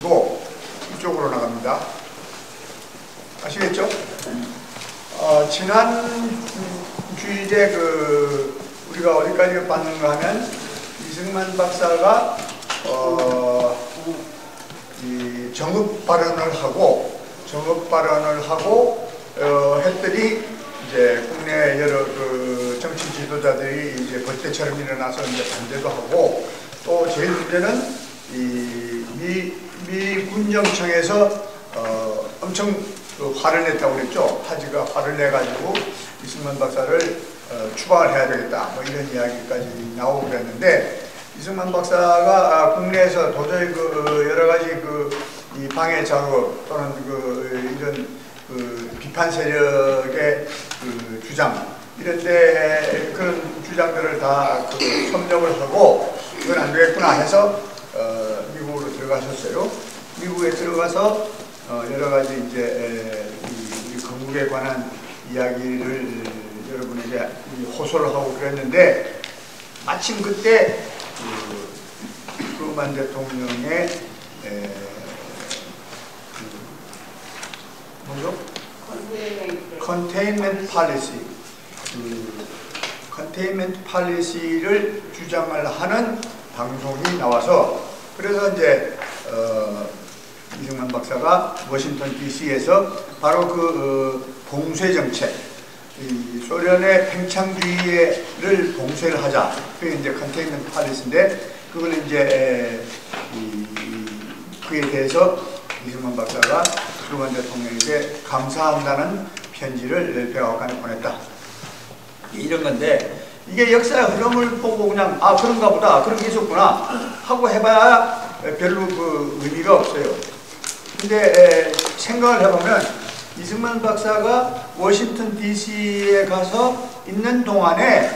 이쪽으로 나갑니다. 아시겠죠? 지난 주일에 우리가 어디까지 봤는가 하면 이승만 박사가 이 정읍 발언을 하고 했더니 이제 국내 여러 정치 지도자들이 이제 벌떼처럼 일어나서 이제 반대도 하고, 또 제일 문제는 미 군정청에서 엄청 화를 냈다고 그랬죠. 하지가 화를 내가지고 이승만 박사를 추방을 해야 되겠다, 뭐 이런 이야기까지 나오고 그랬는데, 이승만 박사가 국내에서 도저히 여러 가지 이 방해 작업 또는 이런 비판 세력의 주장, 이런데 그런 주장들을 다 협력을 하고 이건 안 되겠구나 해서 미국으로 들어가셨어요. 미국에 들어가서 여러 가지 이제 우리 건국에 관한 이야기를 여러분에게 호소를 하고 그랬는데, 마침 그때 트루먼 대통령의 뭐죠? 컨테인먼트 팔리시, 컨테인먼트 팔리시를 주장을 하는 방송이 나와서, 그래서 이제 이승만 박사가 워싱턴 DC에서 바로 봉쇄 정책, 이 소련의 팽창주의를 봉쇄를 하자, 그게 이제 컨테인먼트 팔리시인데, 그걸 이제 그에 대해서 이승만 박사가 트루먼 대통령에게 감사한다는 편지를 백악관에 보냈다, 이런 건데, 이게 역사의 흐름을 보고 그냥 그런가 보다, 그런 게 있었구나 하고 해봐야 별로 의미가 없어요. 근데 생각을 해보면 이승만 박사가 워싱턴 DC에 가서 있는 동안에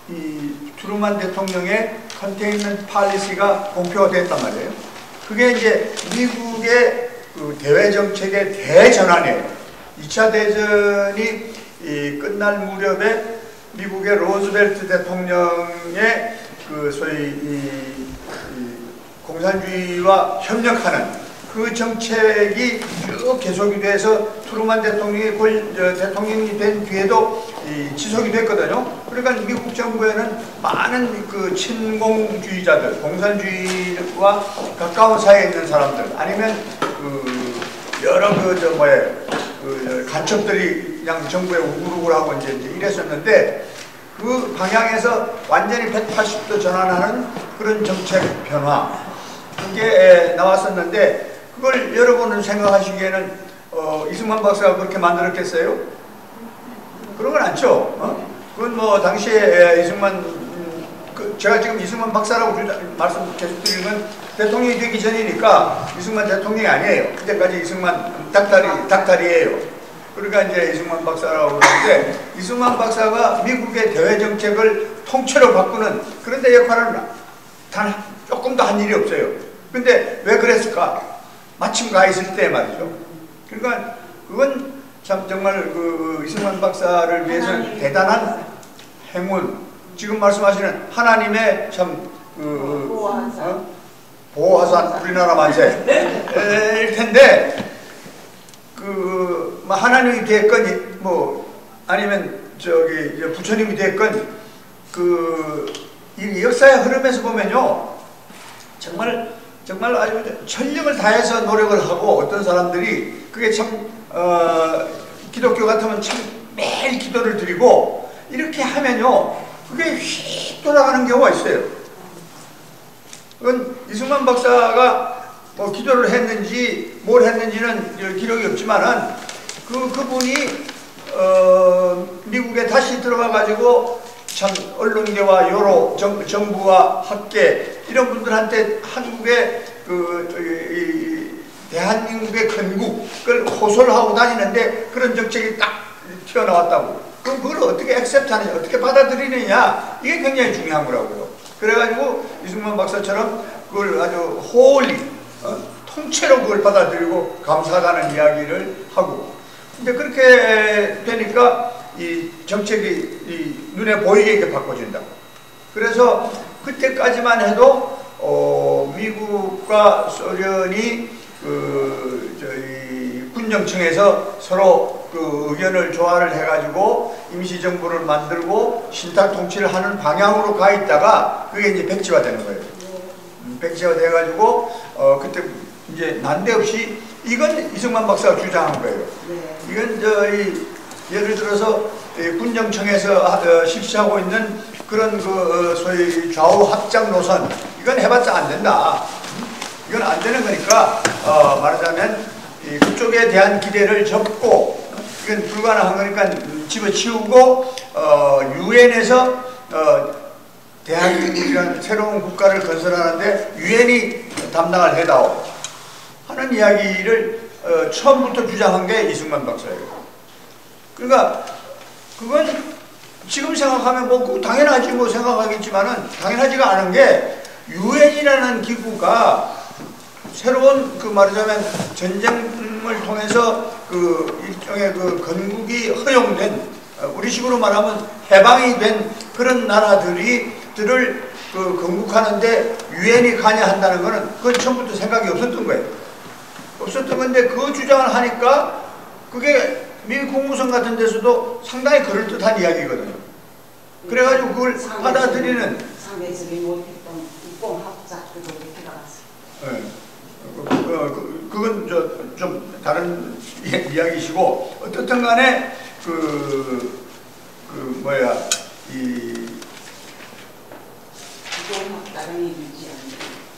이 트루먼 대통령의 컨테인먼트 팔리시가 공표가 됐단 말이에요. 그게 이제 미국의 대외 정책의 대전환이에요. 2차 대전이 끝날 무렵에 미국의 로즈벨트 대통령의 소위 공산주의와 협력하는 그 정책이 쭉 계속이 돼서 트루먼 대통령이 대통령이 된 뒤에도 지속이 됐거든요. 그러니까 미국 정부에는 많은 친공주의자들, 공산주의와 가까운 사이에 있는 사람들, 아니면 여러 간첩들이 그냥 정부에 우글우글하고 이제 이랬었는데, 그 방향에서 완전히 180도 전환하는 그런 정책 변화, 그게 나왔었는데, 그걸 여러분은 생각하시기에는 이승만 박사가 그렇게 만들었겠어요? 그런 건 않죠. 그건 뭐 당시에 이승만, 제가 지금 이승만 박사라고 말씀 계속 드리는 건 대통령이 되기 전이니까 이승만 대통령이 아니에요. 그때까지 이승만 닥달이에요. 그러니까 이제 이승만 박사라고 그러는데, 이승만 박사가 미국의 대외 정책을 통째로 바꾸는 그런 데 역할은 단 조금도 한 일이 없어요. 근데 왜 그랬을까? 마침 가 있을 때 말이죠. 그러니까 그건 참 정말 이승만 박사를 위해서 대단한 행운, 지금 말씀하시는 하나님의 참 보호하산 우리나라 만세 일 텐데, 하나님이 됐건 아니면 부처님이 됐건 이 역사의 흐름에서 보면요, 정말 아주 전력을 다해서 노력을 하고, 어떤 사람들이 그게 참 기독교 같으면 참 매일 기도를 드리고 이렇게 하면요, 그게 휙 돌아가는 경우가 있어요. 그건 이승만 박사가 기도를 했는지 뭘 했는지는 기록이 없지만은 그분이 미국에 다시 들어가 가지고 참 언론계와 여러 정부와 학계 이런 분들한테 한국의 대한민국의 건국을 호소를 하고 다니는데, 그런 정책이 딱 튀어나왔다고. 그럼 그걸 어떻게 액셉트하느냐, 어떻게 받아들이느냐, 이게 굉장히 중요한 거라고요. 그래가지고 이승만 박사처럼 그걸 아주 홀리 통째로 그걸 받아들이고 감사하다는 이야기를 하고, 근데 그렇게 되니까 이 정책이 눈에 보이게 이렇게 바꿔진다. 그래서 그때까지만 해도 미국과 소련이 저희 군정청에서 서로 의견을 조화를 해가지고 임시정부를 만들고 신탁 통치를 하는 방향으로 가 있다가 그게 이제 백지화되는 거예요. 백지화 돼가지고 그때 이제 난데없이 이건 이승만 박사가 주장한 거예요. 이건 저희 예를 들어서 군정청에서 실시하고 있는 그런 소위 좌우 확장 노선 이건 해봤자 안 된다. 이건 안 되는 거니까 말하자면 그쪽에 대한 기대를 접고 이건 불가능한 거니까 집어치우고 유엔에서 대한민국이라는 새로운 국가를 건설하는데 유엔이 담당을 해다오 하는 이야기를 처음부터 주장한 게 이승만 박사예요. 그러니까 그건 지금 생각하면 뭐 당연하지 뭐 생각하겠지만은 당연하지가 않은 게 유엔이라는 기구가 새로운 말하자면 전쟁을 통해서 일종의 건국이 허용된 우리식으로 말하면 해방이 된 그런 나라들을 건국하는데 유엔이 관여한다는 거는 그건 처음부터 생각이 없었던 거예요. 없었던 건데 그 주장을 하니까 그게 미국 국무성 같은 데서도 상당히 그럴듯한 이야기거든요. 그래가지고 그걸 받아들이는 상대적이 못했던 국공학자들도 들어갔어요. 네. 그건 좀 다른 이야기시고 어떻든 간에 국공학자는 이루지 않는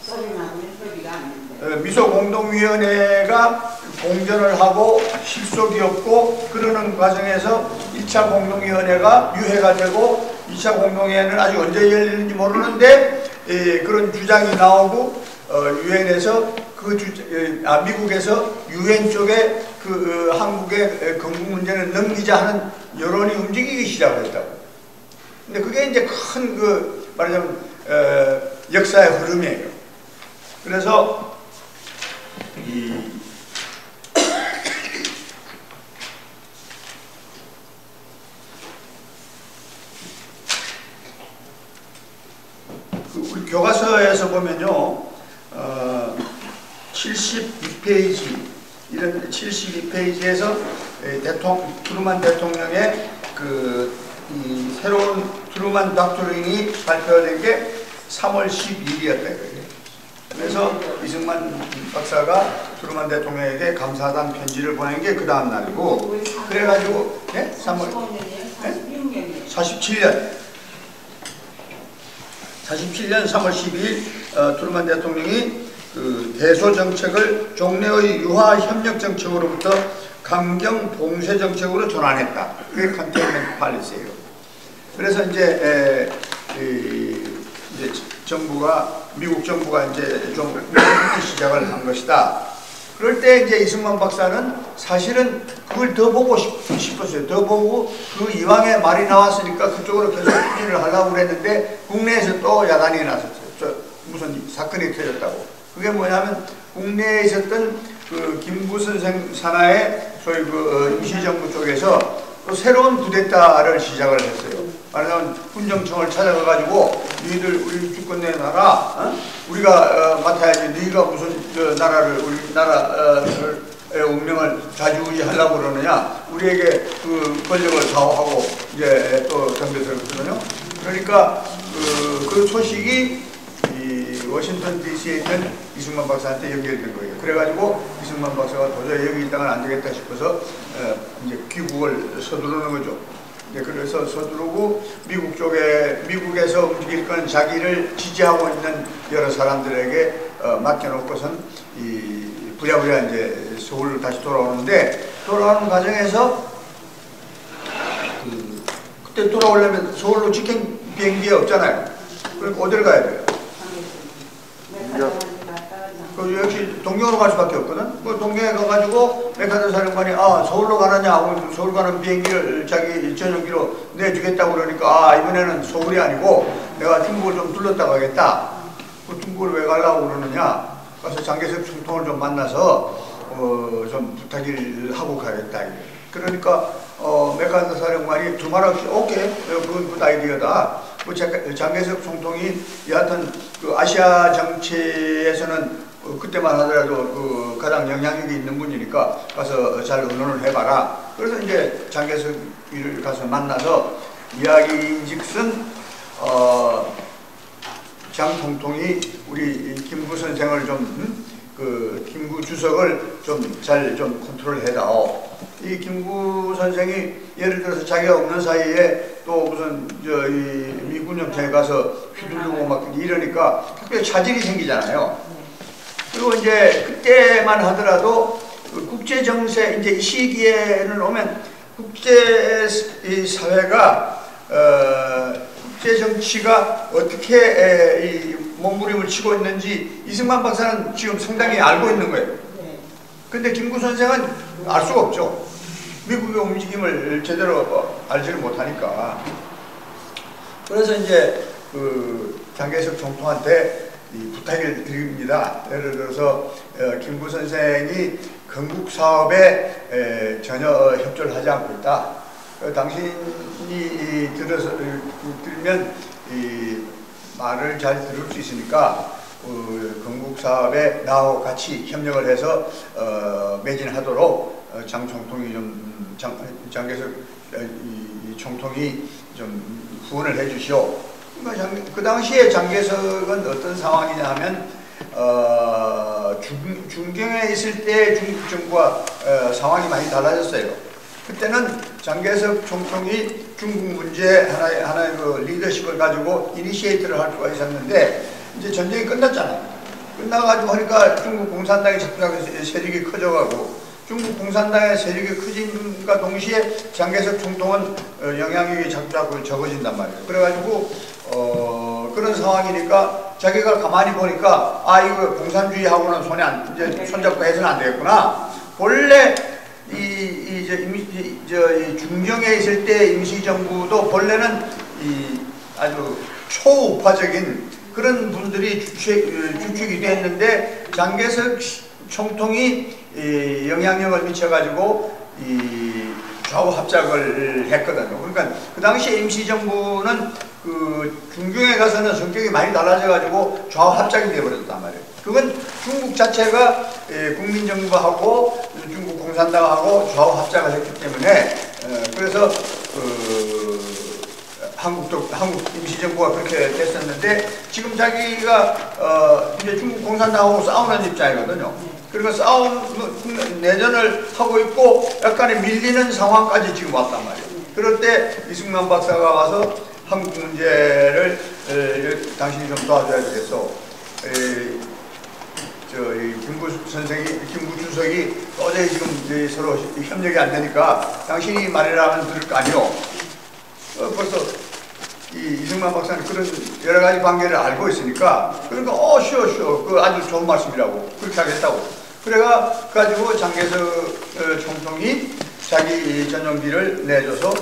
소리만은 소리가 아닌데 미소공동위원회가 공전을 하고 실속이 없고 그러는 과정에서 1차 공동위원회가 유해가 되고 2차 공동위원회는 아직 언제 열리는지 모르는데 그런 주장이 나오고 유엔에서 미국에서 유엔 쪽에 한국의 건국 문제는 넘기자 하는 여론이 움직이기 시작했다고. 근데 그게 이제 큰 말하자면 역사의 흐름이에요. 그래서 우리 교과서에서 보면요, 72페이지 이런 72페이지에서 트루만 대통령의 이 새로운 트루만 닥트린이 발표된 게 3월 12일이었다. 그래서 이승만 박사가 트루만 대통령에게 감사하다는 편지를 보낸 게 그 다음 날이고, 그래가지고 3월 47년 3월 12일 트루만 대통령이 대소 정책을 종래의 유화 협력 정책으로부터 강경 봉쇄 정책으로 전환했다. 그게 컨테인먼트 팔리시예요. 그래서 이제 미국 정부가 이제 좀 시작을 한 것이다. 그럴 때 이제 이승만 박사는 사실은 그걸 더 보고 싶었어요. 더 보고 이왕에 말이 나왔으니까 그쪽으로 계속 추진을 하려고 그랬는데 국내에서 또 야단이 났었어요. 무슨 사건이 터졌다고. 그게 뭐냐면 국내에 있었던 김부선 산하의 소위 임시정부 쪽에서 또 새로운 쿠데타를 시작을 했어요. 말하자면 군정청을 찾아가가지고 너희들 우리 주권 내놔라. 우리가 맡아야지. 너희가 무슨 나라를 우리 나라의 운명을 좌지우지하려고 그러느냐. 우리에게 권력을 사오하고 이제 또 덤벼들었거든요. 그러니까 그 소식이 워싱턴 DC에 있는 이승만 박사한테 연결된 거예요. 그래가지고 이승만 박사가 도저히 여기 있다가 안 되겠다 싶어서 이제 귀국을 서두르는 거죠. 그래서 서두르고 미국에서 움직일 건 자기를 지지하고 있는 여러 사람들에게 맡겨놓고선 부랴부랴 이제 서울로 다시 돌아오는데, 돌아오는 과정에서 그때 돌아오려면 서울로 직행 비행기 없잖아요. 그러니까 어디를 가야 돼요? 역시 동경으로 갈 수밖에 없거든. 동경에 가가지고 메카드 사령관이 서울로 가느냐 하고 서울 가는 비행기를 자기 전용기로 내주겠다고 그러니까 이번에는 서울이 아니고 내가 중국을 좀 둘렀다 가겠다. 중국을 왜 가려고 그러느냐. 가서 장개석 총통을 좀 만나서 좀 부탁을 하고 가겠다. 그러니까 메카드 사령관이 두말 없이 오케이, 그건 굿 아이디어다. 뭐 장개석 총통이 여하튼 그 아시아 정치에서는 그때만 하더라도 그 가장 영향력이 있는 분이니까 가서 잘 의논을 해봐라. 그래서 이제 장개석이를 가서 만나서 이야기인즉슨 장 총통이 우리 김구 선생을 좀 그 김구 주석을 좀 잘 좀 컨트롤해다오. 이 김구 선생이 예를 들어서 자기가 없는 사이에 또 무슨 이 미군영장에 가서 휘두르고 막 이러니까 특별히 차질이 생기잖아요. 그리고 이제 그때만 하더라도 그 국제 정세 이제 이 시기에는 오면 국제 사회가 국제 정치가 어떻게 이 몸부림을 치고 있는지 이승만 박사는 지금 상당히 알고 있는 거예요. 근데 김구 선생은 알 수가 없죠. 미국의 움직임을 제대로 알지를 못하니까. 그래서 이제 그 장개석 총통한테 부탁을 드립니다. 예를 들어서 김구 선생이 건국 사업에 전혀 협조를 하지 않고 있다. 당신이 들으면 이 말을 잘 들을 수 있으니까 건국 사업에 나하고 같이 협력을 해서 매진하도록 장 총통이 좀 장개석 이 총통이 좀 후원을 해주시오. 그 당시에 장개석은 어떤 상황이냐 하면 중경에 있을 때 중국 정부와 상황이 많이 달라졌어요. 그때는 장개석 총통이 중국 문제 하나의 그 리더십을 가지고 이니시에이트를 할 수가 있었는데 이제 전쟁이 끝났잖아요. 끝나가지고 하니까 중국 공산당이 자꾸 세력이 커져가고 중국 공산당의 세력이 커짐과 동시에 장개석 총통은 영향력이 자꾸 적어진단 말이에요. 그래가지고 그런 상황이니까 자기가 가만히 보니까 아 이거 공산주의하고는 이제 손잡고 해서는 안 되겠구나. 본래 이 중경에 있을 때 임시정부도 본래는 아주 초우파적인 그런 분들이 주축이 됐는데 장개석 총통이 영향력을 미쳐가지고 좌우 합작을 했거든요. 그러니까 그 당시에 임시정부는 그 중경에 가서는 성격이 많이 달라져가지고 좌우 합작이 되어버렸단 말이에요. 그건 중국 자체가 국민정부하고 중국 공산당하고 좌우 합작을 했기 때문에 그래서 한국 임시정부가 그렇게 됐었는데 지금 자기가 이제 중국 공산당하고 싸우는 입장이거든요. 그러니까 내전을 하고 있고 약간의 밀리는 상황까지 지금 왔단 말이에요. 그럴 때 이승만 박사가 와서 한국 문제를 당신이 좀 도와줘야 되겠어. 김구 주석이 도저히 지금 서로 협력이 안 되니까 당신이 말이라면 들을 거 아니오. 벌써 이승만 박사는 그런 여러 가지 관계를 알고 있으니까 그러니까 쉬어 그 아주 좋은 말씀이라고 그렇게 하겠다고. 그래가지고 장개석 총통이 자기 전용기를 내줘서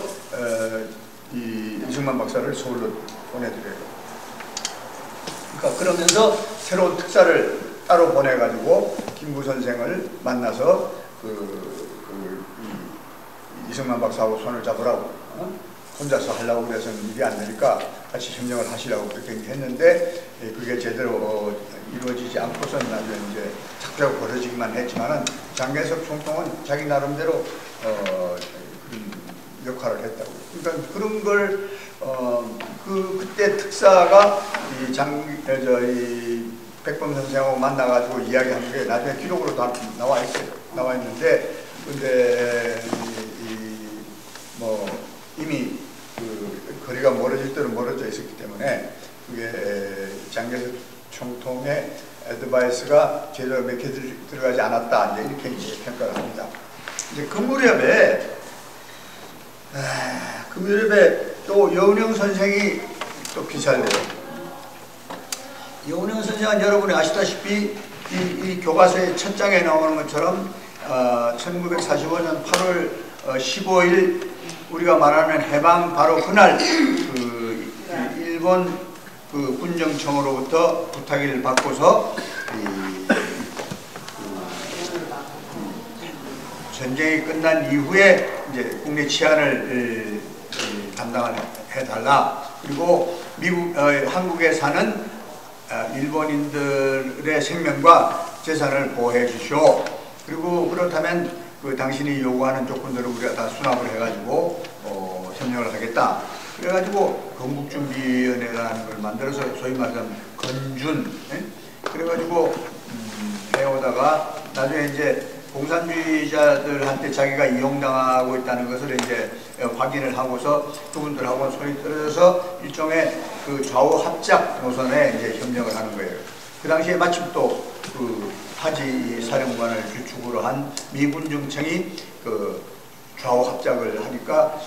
이승만 박사를 서울로 보내드려요. 그러니까 그러면서 새로운 특사를 따로 보내가지고 김구 선생을 만나서 이승만 박사하고 손을 잡으라고 혼자서 하려고 그래서 일이 안 되니까 같이 협력을 하시라고 그렇게 했는데 그게 제대로 이루어지지 않고서는 나중에 이제 자꾸 벌어지기만 했지만은 장개석 총통은 자기 나름대로 그런 역할을 했다고. 그러니까 그런 걸 그때 특사가 이 백범 선생하고 만나가지고 이야기한 게 나중에 기록으로 다 나와 있어요. 나와 있는데 근데 뭐 이미 그 거리가 멀어질 때는 멀어져 있었기 때문에 그게 장개석 총통의 애드바이스가 제대로 몇 개 들어가지 않았다 이제 이렇게 평가를 합니다. 이제 그 무렵에 또 여운형 선생이 또 기사를 내요. 여운형 선생은 여러분이 아시다시피 이 교과서의 첫 장에 나오는 것처럼 1945년 8월 15일 우리가 말하는 해방 바로 그날 일본 군정청으로부터 부탁을 받고서 전쟁이 끝난 이후에 이제 국내 치안을 담당을 해달라. 그리고 한국에 사는 일본인들의 생명과 재산을 보호해 주시오. 그리고 그렇다면 그 당신이 요구하는 조건들을 우리가 다 수납을 해가지고 협력을 하겠다. 그래가지고 건국준비위원회라는 걸 만들어서 소위 말하면 건준, 그래가지고 해오다가 나중에 이제 공산주의자들한테 자기가 이용당하고 있다는 것을 이제 확인을 하고서 그분들하고 손이 떨어져서 일종의 그 좌우 합작 노선에 이제 협력을 하는 거예요. 그 당시에 마침 또 그 하지 사령관을 주축으로 한 미군 정청이 그 좌우 합작을 하니까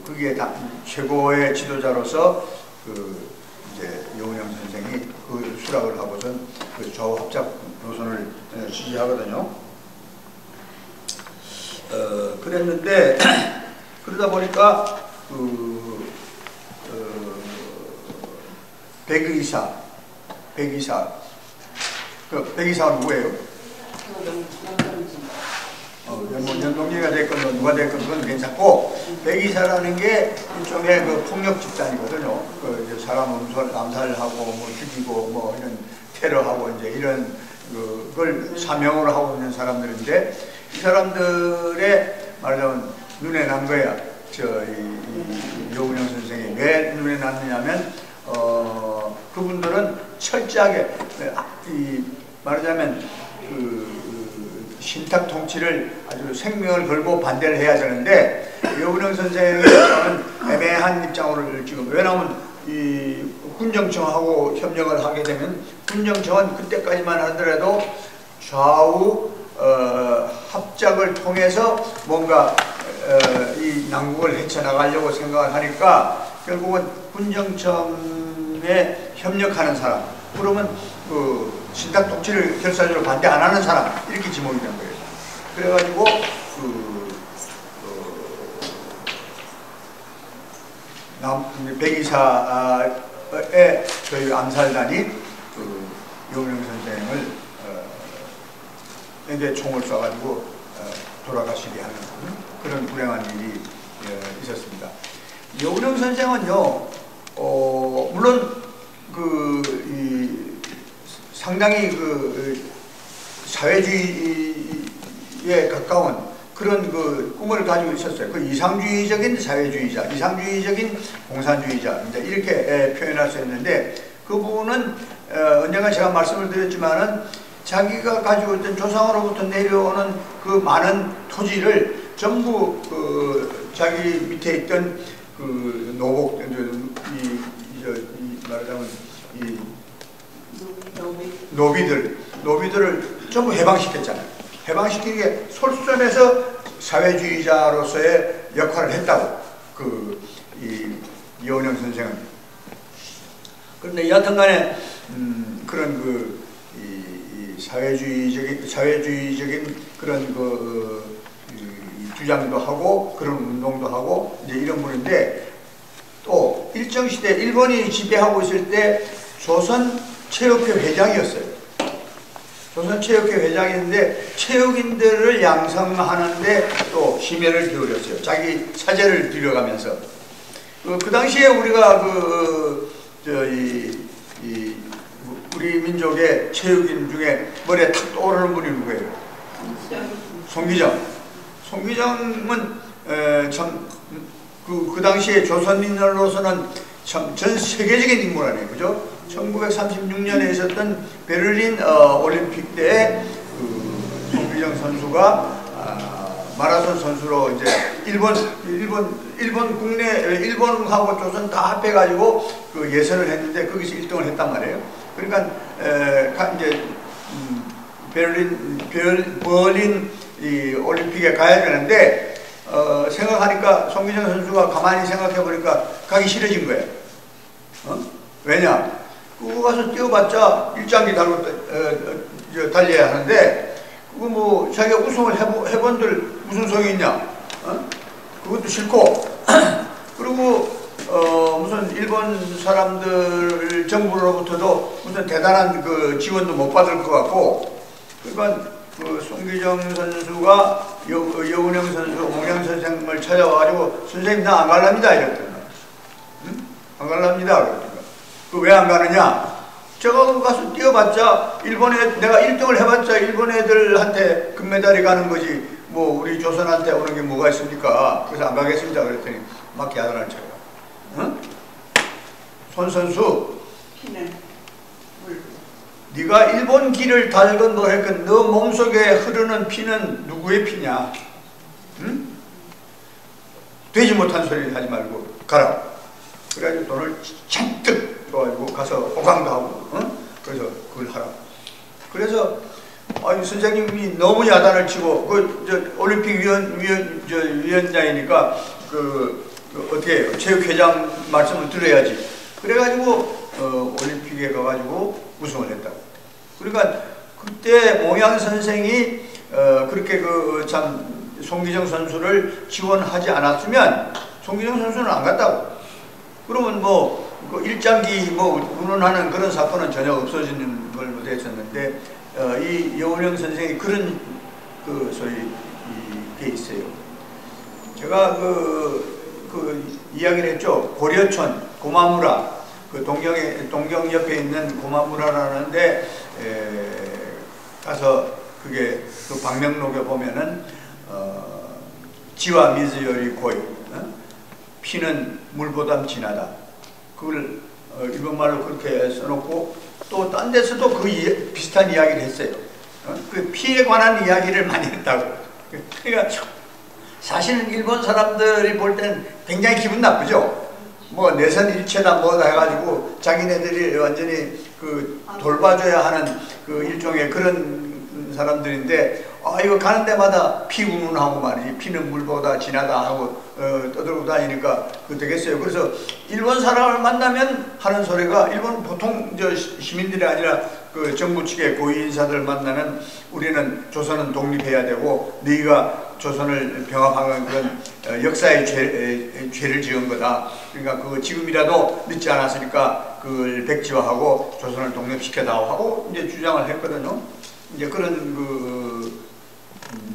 그게 최고의 지도자로서 그 이제 여운형 선생이 그 수락을 하고선 그 좌우 합작 노선을 지지하거든요. 그랬는데 그러다 보니까 백의사가 누구예요? 연동지가 됐건 누가 됐건 그건 괜찮고, 백의사라는 게 일종의 그 폭력 집단이거든요. 그 이제 사람 암살하고 뭐 죽이고 뭐 이런 테러하고 이제 이런 그걸 사명으로 하고 있는 사람들인데, 이 사람들의 말하자면 눈에 난 거야. 여운형 선생이 왜 눈에 났느냐면 그분들은 철저하게 말하자면 신탁 통치를 아주 생명을 걸고 반대를 해야 되는데, 여운형 선생의 입장은 애매한 입장으로 지금, 왜냐하면 이 군정청하고 협력을 하게 되면 군정청은 그때까지만 하더라도 좌우 합작을 통해서 뭔가 이 난국을 헤쳐나가려고 생각을 하니까 결국은 군정청에 협력하는 사람, 그러면 그 신탁 통치를 결사적으로 반대 안 하는 사람, 이렇게 지목이 된 거예요. 그래가지고 백의사의 저희 암살단이 여운형 선생을 에게 총을 쏴가지고 돌아가시게 하는 그런 불행한 일이 있었습니다. 여운형 선생은요, 물론 상당히 사회주의에 가까운 그런 꿈을 가지고 있었어요. 이상주의적인 사회주의자, 이상주의적인 공산주의자, 이제 이렇게 표현할 수 있는데, 그 부분은 언젠가 제가 말씀을 드렸지만은 자기가 가지고 있던 조상으로부터 내려오는 그 많은 토지를 전부 자기 밑에 있던 노복, 말하자면 노비들을 전부 해방시켰잖아요. 해방시키는 게 솔선해서 사회주의자로서의 역할을 했다고 여운형 선생은. 그런데 여하튼간에 그런 사회주의적인 그런 주장도 하고 그런 운동도 하고 이제 이런 분인데, 또 일정 시대 일본이 지배하고 있을 때 조선체육회 회장이었어요. 조선체육회 회장인데 체육인들을 양성하는데 또 심혈을 기울였어요. 자기 사재를 들여가면서. 그 당시에 우리가 우리 민족의 체육인 중에 머리에 탁 떠오르는 분이 누구예요? 송기정. 송기정은 참 그 당시에 조선인으로서는 참 전 세계적인 인물 아니에요, 그죠? 1936년에 있었던 베를린 올림픽 때에 송기정 선수가 마라톤 선수로 이제 일본하고 조선 다 합해가지고 예선을 했는데 거기서 1등을 했단 말이에요. 그러니까 이제 버린 이 올림픽에 가야 되는데 생각하니까 송기정 선수가 가만히 생각해 보니까 가기 싫어진 거예요. 왜냐? 그거 가서 뛰어봤자 1장기 달려야 하는데 그거 뭐 자기가 우승을 해본들 무슨 소용이 있냐? 그것도 싫고 그리고 무슨 일본 사람들 정부로부터도 무슨 대단한 지원도 못 받을 것 같고, 그러니까 송기정 선수가 여운형 선수, 옹양 선생을 찾아와가지고 선생님 나 안 갈랍니다 이랬더니, 안 갈랍니다 그랬더니 그 왜 안 가느냐? 제가 가서 뛰어봤자 내가 1등을 해봤자 일본 애들한테 금메달이 가는 거지 뭐 우리 조선한테 오는 게 뭐가 있습니까? 그래서 안 가겠습니다 그랬더니 막 야단을 쳐요. 응? 손 선수 피는 물. 네가 일본 길을 달건 뭐 했건 너 몸속에 흐르는 피는 누구의 피냐? 응? 되지 못한 소리 하지 말고 가라. 그래가지고 돈을 잔뜩 줘가지고 가서 호강도 하고, 응? 그래서 그걸 하라. 그래서 선생님이 너무 야단을 치고 올림픽 위원장이니까 어떻게 해요? 체육회장 말씀을 들어야지. 그래가지고 올림픽에 가가지고 우승을 했다고. 그러니까 그때 몽양 선생이 그렇게 참 송기정 선수를 지원하지 않았으면 송기정 선수는 안 갔다고. 그러면 일장기 운운하는 그런 사건은 전혀 없어지는 걸 못했었는데 이 여운형 선생이 그런 소위 게 있어요. 제가 이야기를 했죠. 고려촌 고마무라 동경 옆에 있는 고마무라라는데 가서 그게 방명록에 보면은 지와 미즈요리 고이 피는 물보다 진하다. 그걸 일본말로 그렇게 써놓고 또 딴 데서도 비슷한 이야기를 했어요. 그 피에 관한 이야기를 많이 했다고. 그러니까 사실은 일본 사람들이 볼 때는 굉장히 기분 나쁘죠. 내선 일체다 뭐다 해가지고 자기네들이 완전히 돌봐줘야 하는 일종의 그런 사람들인데 이거 가는 데마다 피 운운하고 말이지 피는 물보다 진하다 하고 떠들고 다니니까 되겠어요. 그래서 일본 사람을 만나면 하는 소리가 일본 보통 시민들이 아니라 정부 측의 고위 인사들 만나면 우리는 조선은 독립해야 되고 너희가 조선을 병합한 그런 역사의 죄를 지은 거다. 그러니까 지금이라도 늦지 않았으니까 그걸 백지화하고 조선을 독립시켜다오 하고 이제 주장을 했거든요. 이제 그런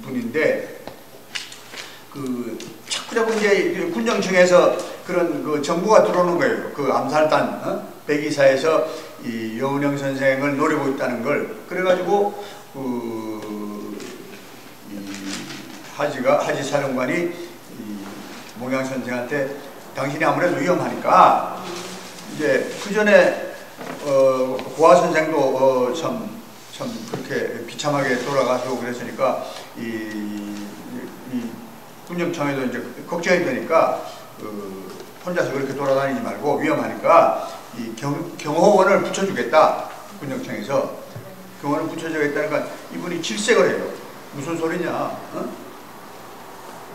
분인데 자꾸 이제 군정청에서 그런 정보가 들어오는 거예요. 암살단 백이사에서 이 여운형 선생을 노리고 있다는 걸. 그래가지고 하지 사령관이 몽양 선생한테 당신이 아무래도 위험하니까 이제 그 전에 고아 선생도 참 그렇게 비참하게 돌아가시고 그랬으니까 이 군정청에도 이제 걱정이 되니까 혼자서 그렇게 돌아다니지 말고 위험하니까 이 경호원을 붙여주겠다. 군정청에서 경호원을 붙여주겠다니까 이분이 질색을 해요. 무슨 소리냐?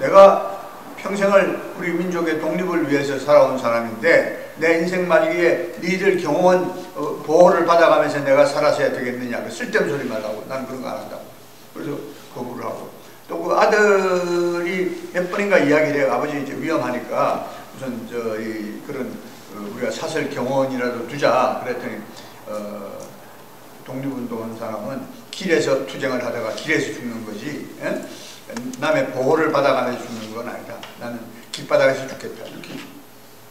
내가 평생을 우리 민족의 독립을 위해서 살아온 사람인데 내 인생 말기에 니들 경호원 보호를 받아가면서 내가 살아서야 되겠느냐. 쓸데없는 소리 말라고. 나는 그런 거 안 한다고. 그래서 거부를 하고. 또 아들이 몇 번인가 이야기를 해요. 아버지 이제 위험하니까 우선 그런 우리가 사설 경호원이라도 두자. 그랬더니 독립운동한 사람은 길에서 투쟁을 하다가 길에서 죽는 거지. 에? 남의 보호를 받아가면서 죽는 건 아니다. 나는 길바닥에서 죽겠다. 이렇게.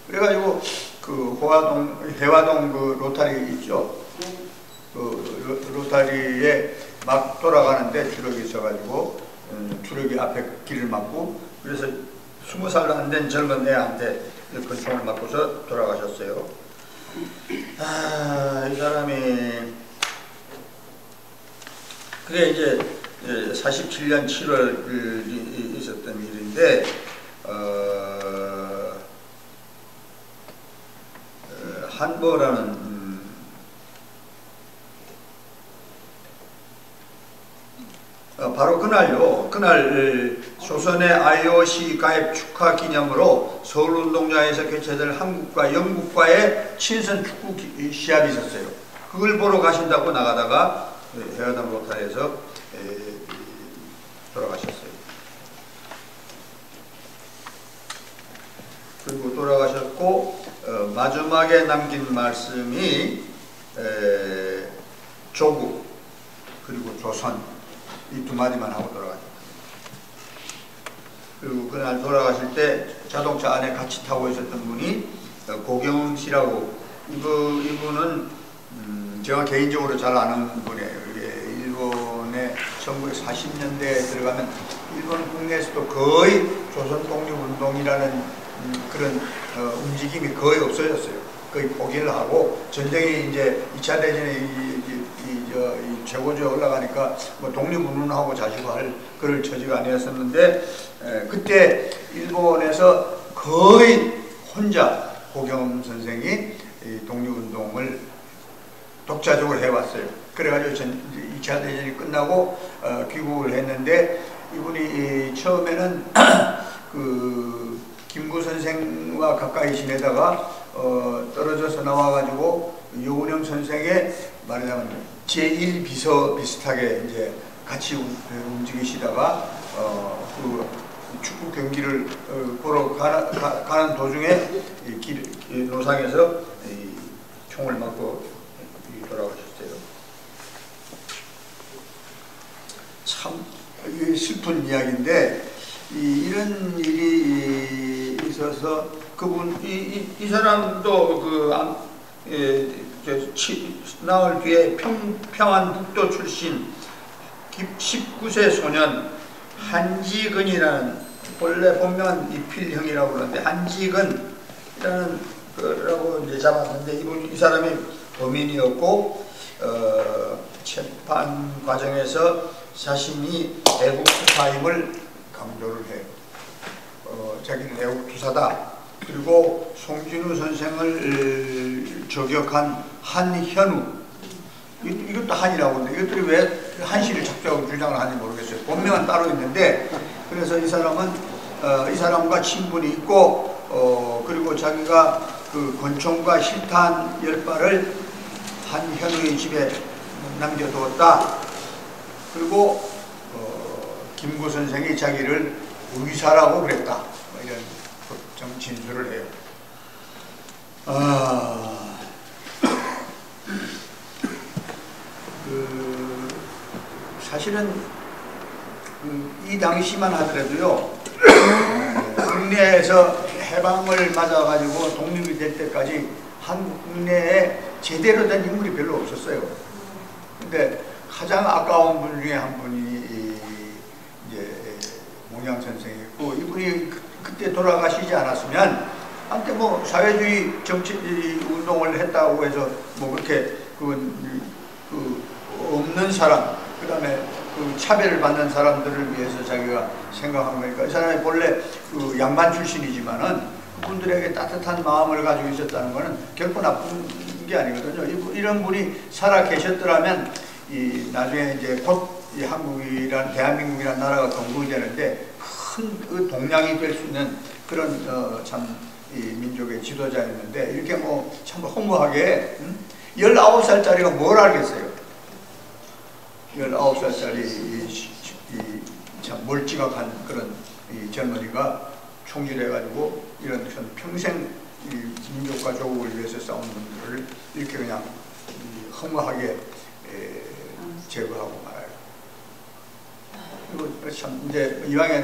그래가지고 해화동 로타리 있죠. 로타리에 막 돌아가는데 주력이 있어가지고 주력이 앞에 길을 막고 그래서 20살도 안 된 젊은 애한테 권총을 맞고서 돌아가셨어요. 이 사람이 그게 이제 47년 7월 있었던 일인데 한보라는 바로 그날 조선의 IOC 가입 축하 기념으로 서울운동장에서 개최될 한국과 영국과의 친선 축구 시합이 있었어요. 그걸 보러 가신다고 나가다가 해화동 로타리에서 돌아가셨어요. 그리고 돌아가셨고 마지막에 남긴 말씀이 조국 그리고 조선 이 두 마디만 하고 돌아가셨어요. 그리고 그날 돌아가실 때 자동차 안에 같이 타고 있었던 분이 고경훈 씨라고 이분은 제가 개인적으로 잘 아는 분이에요. 이게 일본의 1940년대에 들어가면 일본 국내에서도 거의 조선 독립운동이라는 그런 움직임이 거의 없어졌어요. 거의 포기를 하고 전쟁이 이제 2차 대전에 이 최고조에 올라가니까 뭐 독립운동하고 자시고 할 그럴 처지가 아니었었는데 그때 일본에서 거의 혼자 고경 선생이 이 독립운동을 독자적으로 해왔어요. 그래가지고 2차 대전이 끝나고 귀국을 했는데 이분이 처음에는 그 김구 선생과 가까이 지내다가 떨어져서 나와가지고 요운영 선생의 말하자면 제1비서 비슷하게 이제 같이 움직이시다가 그 축구 경기를 보러 가는 도중에 노상에서 총을 맞고 돌아가셨어요. 참 슬픈 이야기인데 이런 일이 있어서 그분 이 사람도 나흘 뒤에 평안북도 출신 19세 소년 한지근이라는 원래 본명은 이필형이라고 그러는데 한지근이라는 거라고 이제 잡았는데 이 사람이 범인이었고 재판 과정에서 자신이 애국 투사임을 강조를 해요. 자기는 애국 투사다. 그리고 송진우 선생을 저격한 한현우, 이것도 한이라고 하는데 이것들이 왜 한씨를 작정하고 주장을 하는지 모르겠어요. 본명은 따로 있는데 그래서 이 사람은 이 사람과 친분이 있고 그리고 자기가 그 권총과 실탄 10발을 한현우의 집에 남겨두었다. 그리고 김구 선생이 자기를 의사라고 그랬다. 뭐 이런 좀 진술을 해요. 사실은 이 당시만 하더라도요, 국내에서 해방을 맞아가지고 독립이 될 때까지 한국 국내에 제대로 된 인물이 별로 없었어요. 근데 가장 아까운 분 중에 한 분이 이제 몽양 선생이었고, 이분이 그때 돌아가시지 않았으면 한때 뭐 사회주의 정치 운동을 했다고 해서 뭐 그렇게 그 없는 사람, 그 다음에 그 차별을 받는 사람들을 위해서 자기가 생각한 거니까 이 사람이 본래 그 양반 출신이지만은 그분들에게 따뜻한 마음을 가지고 있었다는 것은 결코 나쁜 게 아니거든요. 이런 분이 살아 계셨더라면 나중에 이제 곧 이 한국이란 대한민국이란 나라가 건국이 되는데 큰 동량이 될 수 있는 그런 참 이 민족의 지도자였는데 이렇게 뭐 참 허무하게 19살짜리가 뭘 알겠어요. 19살짜리 참 멀찌감한 그런 이 젊은이가 총질해가지고 이런 평생 이 민족과 조국을 위해서 싸우는 분들을 이렇게 그냥 허무하게 제거하고 말아요. 그리고 참 이제 이야기가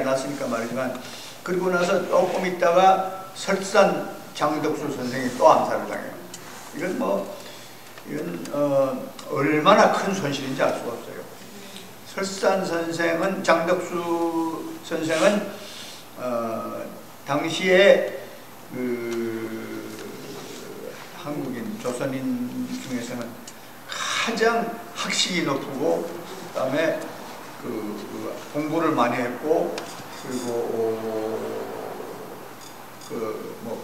났으니까 말이지만 그리고 나서 조금 있다가 설산 장덕수 선생이 또 암살을 당해요. 이건 얼마나 큰 손실인지 알 수가 없어요. 설산 선생은, 장덕수 선생은 당시에 한국인, 조선인 중에서는 가장 학식이 높고 그다음에 공부를 많이 했고 그리고 뭐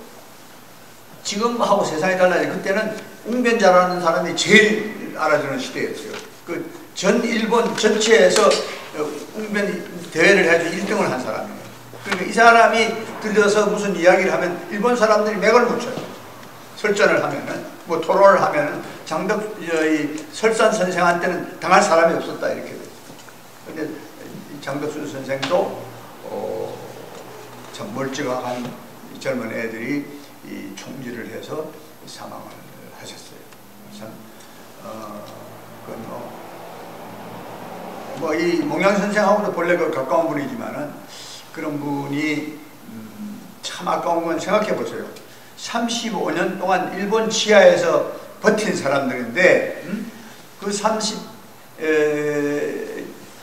지금하고 세상이 달라요. 그때는 웅변 잘하는 사람이 제일 알아주는 시대였어요. 전 일본 전체에서 웅변 대회를 해서 1등을 한 사람이에요. 그러니까 이 사람이 들려서 무슨 이야기를 하면 일본 사람들이 맥을 못 쳐요. 설전을 하면은, 뭐 토론을 하면은 설산 선생한테는 당할 사람이 없었다 이렇게 돼요. 근데 장덕수 선생도 참 멀찌감한 젊은 애들이 이 총질을 해서 사망을 하셨어요. 참 그건 이 몽양 선생하고도 본래 가까운 분이지만은 그런 분이 참 아까운 건 생각해 보세요. 35년 동안 일본 치하에서 버틴 사람들인데 그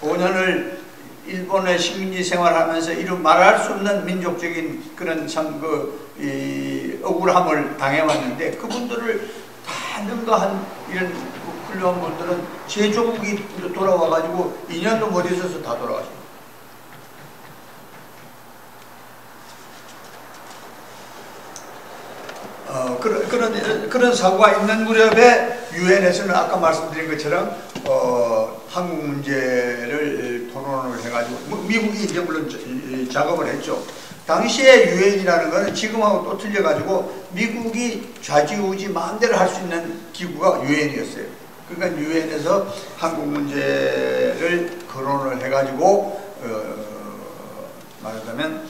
35년을 일본의 식민지 생활하면서 이루 말할 수 없는 민족적인 그런 참 억울함을 당해왔는데 그분들을 다 능가한 이런 훌륭한 분들은 제조국이 돌아와가지고 2년도 못 있어서 다 돌아가셨어요. 그런 사고가 있는 무렵에 유엔에서는 아까 말씀드린 것처럼 한국 문제를 토론을 해가지고 미국이 이제 물론 작업을 했죠. 당시에 유엔이라는 것은 지금하고 또 틀려가지고 미국이 좌지우지 마음대로 할 수 있는 기구가 유엔이었어요. 그러니까 유엔에서 한국 문제를 거론을 해가지고 말하자면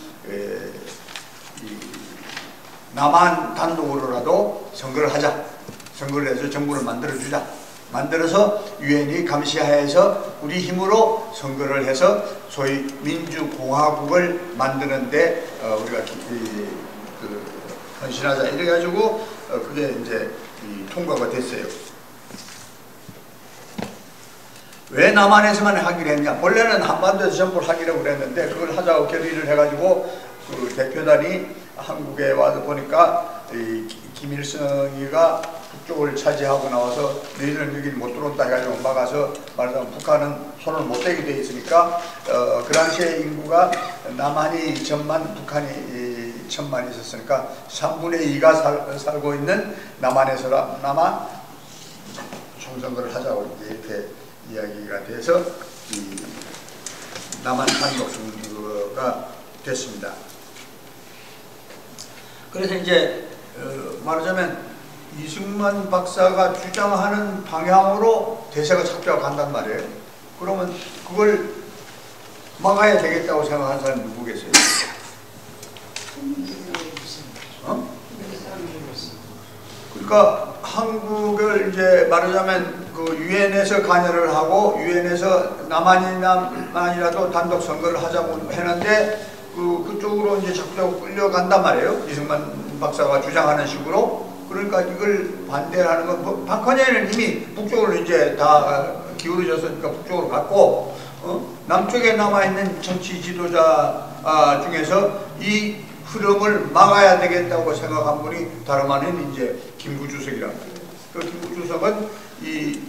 남한 단독으로라도 선거를 하자. 선거를 해서 정부를 만들어주자. 만들어서 유엔이 감시하에서 우리 힘으로 선거를 해서 소위 민주공화국을 만드는데 우리가 헌신하자 이래가지고 그게 이제 통과가 됐어요. 왜 남한에서만 하기로 했냐? 본래는 한반도에서 전부 하기로 그랬는데 그걸 하자고 결의를 해가지고 그 대표단이 한국에 와서 보니까 김일성이가 북쪽을 차지하고 나와서 너희들은 여기 못 들어온다 해가지고 막아서 말하자면 북한은 손을 못 대게 돼 있으니까 그 당시에 인구가 남한이 천만, 북한이 천만 있었으니까 3분의 2가 살고 있는 남한에서 남한 총선거를 하자고 이렇게 이야기가 돼서 남한 단독 선거가 됐습니다. 그래서 이제 말하자면 이승만 박사가 주장하는 방향으로 대세가 착조가 간단 말이에요. 그러면 그걸 막아야 되겠다고 생각하는 사람이 누구겠어요? 그러니까 한국을 이제 말하자면 그 유엔에서 관여를 하고 유엔에서 남한이라도 단독 선거를 하자고 했는데 그쪽으로 이제 자꾸 끌려간단 말이에요. 이승만 박사가 주장하는 식으로. 그러니까 이걸 반대하는 건 박헌혜는 이미 북쪽으로 이제 다 기울어졌으니까 북쪽으로 갔고 남쪽에 남아있는 정치 지도자 중에서 이 흐름을 막아야 되겠다고 생각한 분이 다름 아닌 이제 김구 주석이랍니다. 그 김구 주석은 이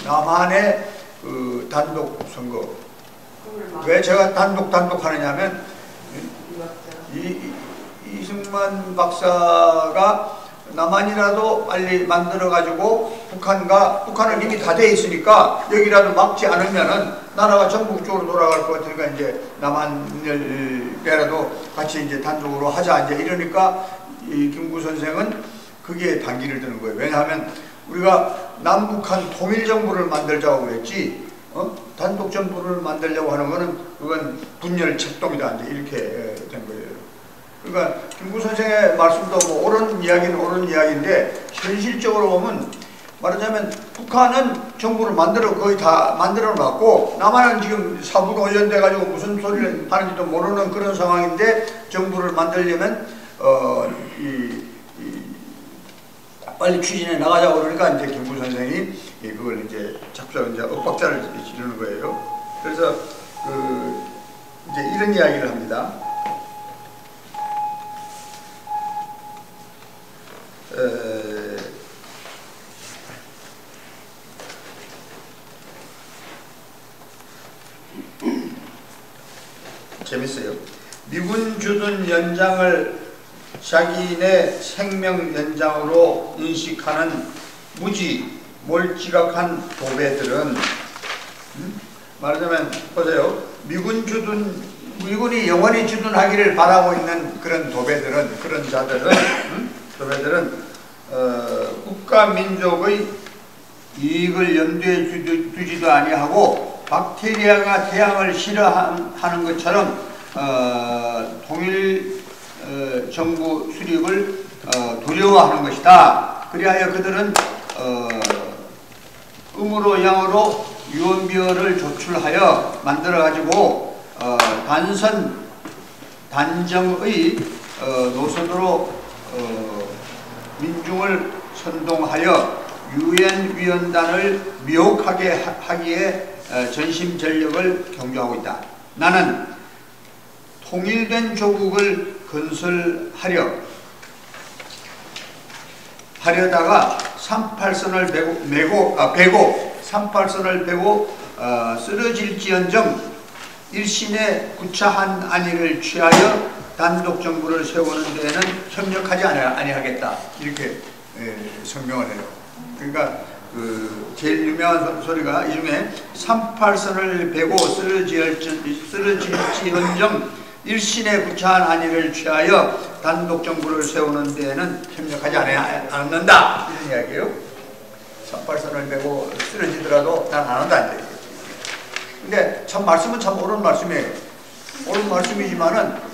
남한의 그 단독 선거. 왜 제가 단독 하느냐면 이승만 박사가 남한이라도 빨리 만들어가지고 북한은 이미 다 돼 있으니까 여기라도 막지 않으면은 나라가 전부 북쪽으로 돌아갈 것 같으니까 이제 남한이라도 같이 이제 단독으로 하자 이제 이러니까 이 김구 선생은 거기에 단기를 드는 거예요. 왜냐하면 우리가 남북한 통일정부를 만들자고 그랬지 단독 정부를 만들려고 하는 거는 그건 분열策동이다 이제 이렇게 된 거예요. 그러니까 김구 선생의 말씀도 뭐 옳은 이야기는 옳은 이야기인데 현실적으로 보면 말하자면 북한은 정부를 거의 다 만들어 놨고 남한은 지금 사부가 훈련돼 가지고 무슨 소리를 하는지도 모르는 그런 상황인데 정부를 만들려면 빨리 추진해 나가자고 그러니까 이제 김구 선생이 그걸 이제 작전 이제 엇박자를 지르는 거예요. 그래서 이제 이런 이야기를 합니다. 재밌어요. 미군 주둔 연장을 자기네 생명 연장으로 인식하는 무지 몰지각한 도배들은 말하자면 보세요. 미군이 영원히 주둔하기를 바라고 있는 그런 도배들은 그런 자들은 도배들은 국가 민족의 이익을 염두에 두지도 아니하고 박테리아가 태양을 싫어하는 것처럼 통일 정부 수립을 두려워하는 것이다. 그리하여 그들은 음으로 양으로 유언비어를 조출하여 만들어가지고 단정의 노선으로 민중을 선동하여 유엔 위원단을 미혹하게 하기에 전심전력을 경주하고 있다. 나는 통일된 조국을 건설하려다가 38선을 베고 쓰러질지언정 일신의 구차한 안위를 취하여 단독 정부를 세우는 데에는 협력하지 아니하겠다. 이렇게 성명을 해요. 그러니까 제일 유명한 소리가 이 중에 38선을 베고 쓰러질지언정 일신의 구차한 안위를 취하여 단독 정부를 세우는 데에는 협력하지 않는다. 이런 이야기예요. 38선을 베고 쓰러지더라도 난 안 한다. 근데 참 말씀은 참 옳은 말씀이에요. 옳은 말씀이지만은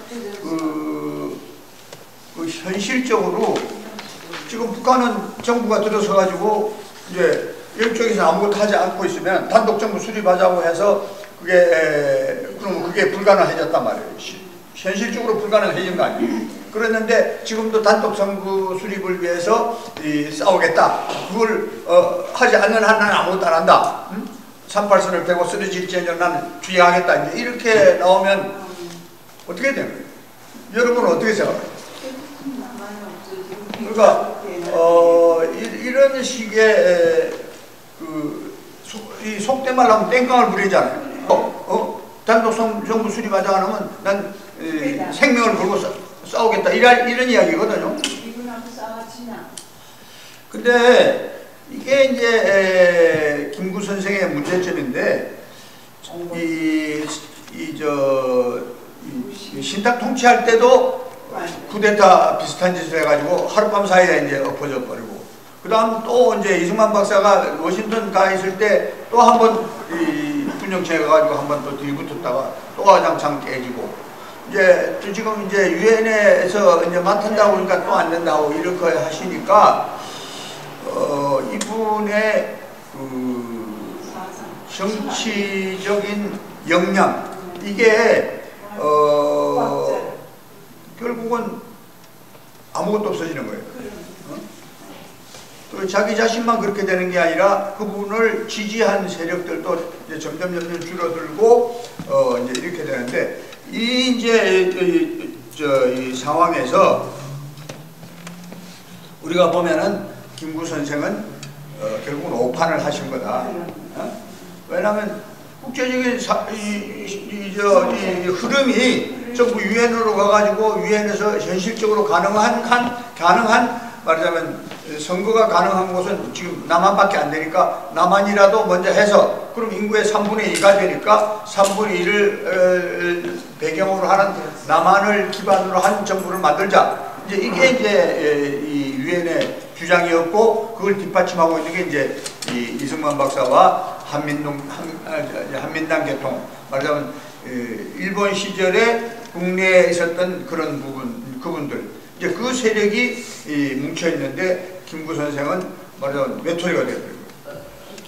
현실적으로 지금 북한은 정부가 들어서 가지고 이제 이쪽에서 아무것도 하지 않고 있으면 단독 정부 수립하자고 해서 그러면 그게 불가능해졌단 말이에요. 현실적으로 불가능해진 거 아니에요. 그랬는데 지금도 단독 정부 수립을 위해서 싸우겠다. 그걸 하지 않는 한은 아무것도 안 한다. 38선을 베고 쓰러질지언정 나는 주의하겠다. 이제 이렇게 나오면 어떻게 되는 거예요? 여러분은 어떻게 생각해요? 그러니까 이런 식의 이 속된 말로 하면 땡깡을 부리잖아요. 단독 정부 수립하자 하면 난 생명을 걸고 싸우겠다. 이런 이야기거든요. 근데 이게 이제 김구 선생의 문제점인데 신탁 통치할 때도 쿠데타 비슷한 짓을 해가지고 하룻밤 사이에 이제 엎어져 버리고, 그 다음 또 이제 이승만 박사가 워싱턴 가 있을 때 또 한 번 군정청에 가가지고 한 번 또 뒤붙었다가 또 와장창 깨지고, 이제 또 지금 이제 유엔에서 이제 맡은다고 그러니까 또 안 된다고 이렇게 하시니까 이분의 정치적인 역량 이게 결국은 아무것도 없어지는 거예요. 또 자기 자신만 그렇게 되는 게 아니라 그분을 지지한 세력들도 이제 점점 줄어들고 이제 이렇게 되는데, 이 상황에서 우리가 보면은 김구 선생은 결국은 오판을 하신 거다. 왜냐하면 국제적인 흐름이 전부 유엔으로 가가지고 유엔에서 현실적으로 가능한 말하자면 선거가 가능한 곳은 지금 남한밖에 안 되니까 남한이라도 먼저 해서, 그럼 인구의 3분의 2가 되니까 3분의 1을 배경으로 하는 남한을 기반으로 한 정부를 만들자. 이제 이게 이제 이 유엔의 주장이었고, 그걸 뒷받침하고 있는 게 이제 이 이승만 박사와 한민당 개통, 말하자면 일본 시절에 국내에 있었던 그런 그분들, 이제 그 세력이 뭉쳐 있는데 김구 선생은 말하자면 외톨이가 되어버린 거예요.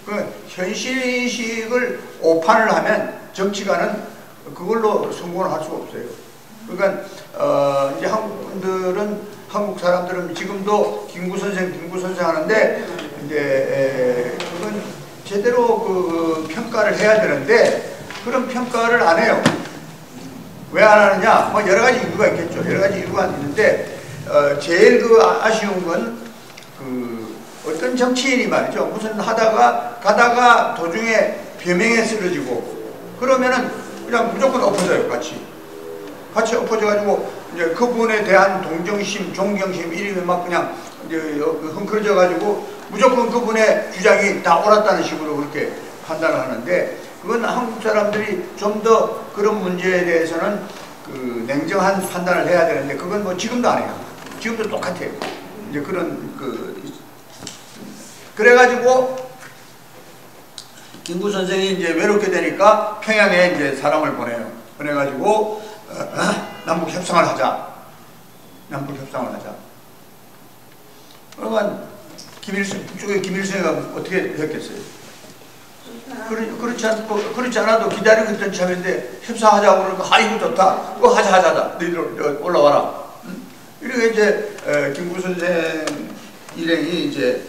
그 현실인식을 오판을 하면 정치가는 그걸로 성공을 할 수가 없어요. 그러니까 이제 한국 사람들은 지금도 김구 선생 하는데 이제 그건 제대로 평가를 해야 되는데 그런 평가를 안 해요. 왜 안 하느냐? 뭐 여러 가지 이유가 있겠죠. 여러 가지 이유가 있는데 제일 아쉬운 건 어떤 정치인이 말이죠. 무슨 가다가 도중에 변명에 쓰러지고 그러면은 그냥 무조건 엎어져요. 같이 엎어져가지고 이제 그분에 대한 동정심, 존경심 이름이 막 그냥 이제 흥크러져가지고 무조건 그분의 주장이 다 옳았다는 식으로 그렇게 판단을 하는데, 그건 한국 사람들이 좀 더 그런 문제에 대해서는 냉정한 판단을 해야 되는데 그건 뭐 지금도 안 해요. 지금도 똑같아요. 이제 그래가지고 김구 선생이 이제 외롭게 되니까 평양에 이제 사람을 보내요. 보내가지고 남북 협상을 하자. 그러면 북쪽에 김일성이가 어떻게 했겠어요? 그렇지 않아도 기다리고 있던 참인데 협상하자고 그러니까 아이고 좋다. 그거 하자. 너희들 올라와라. 이렇게 이제 김구 선생 일행이 이제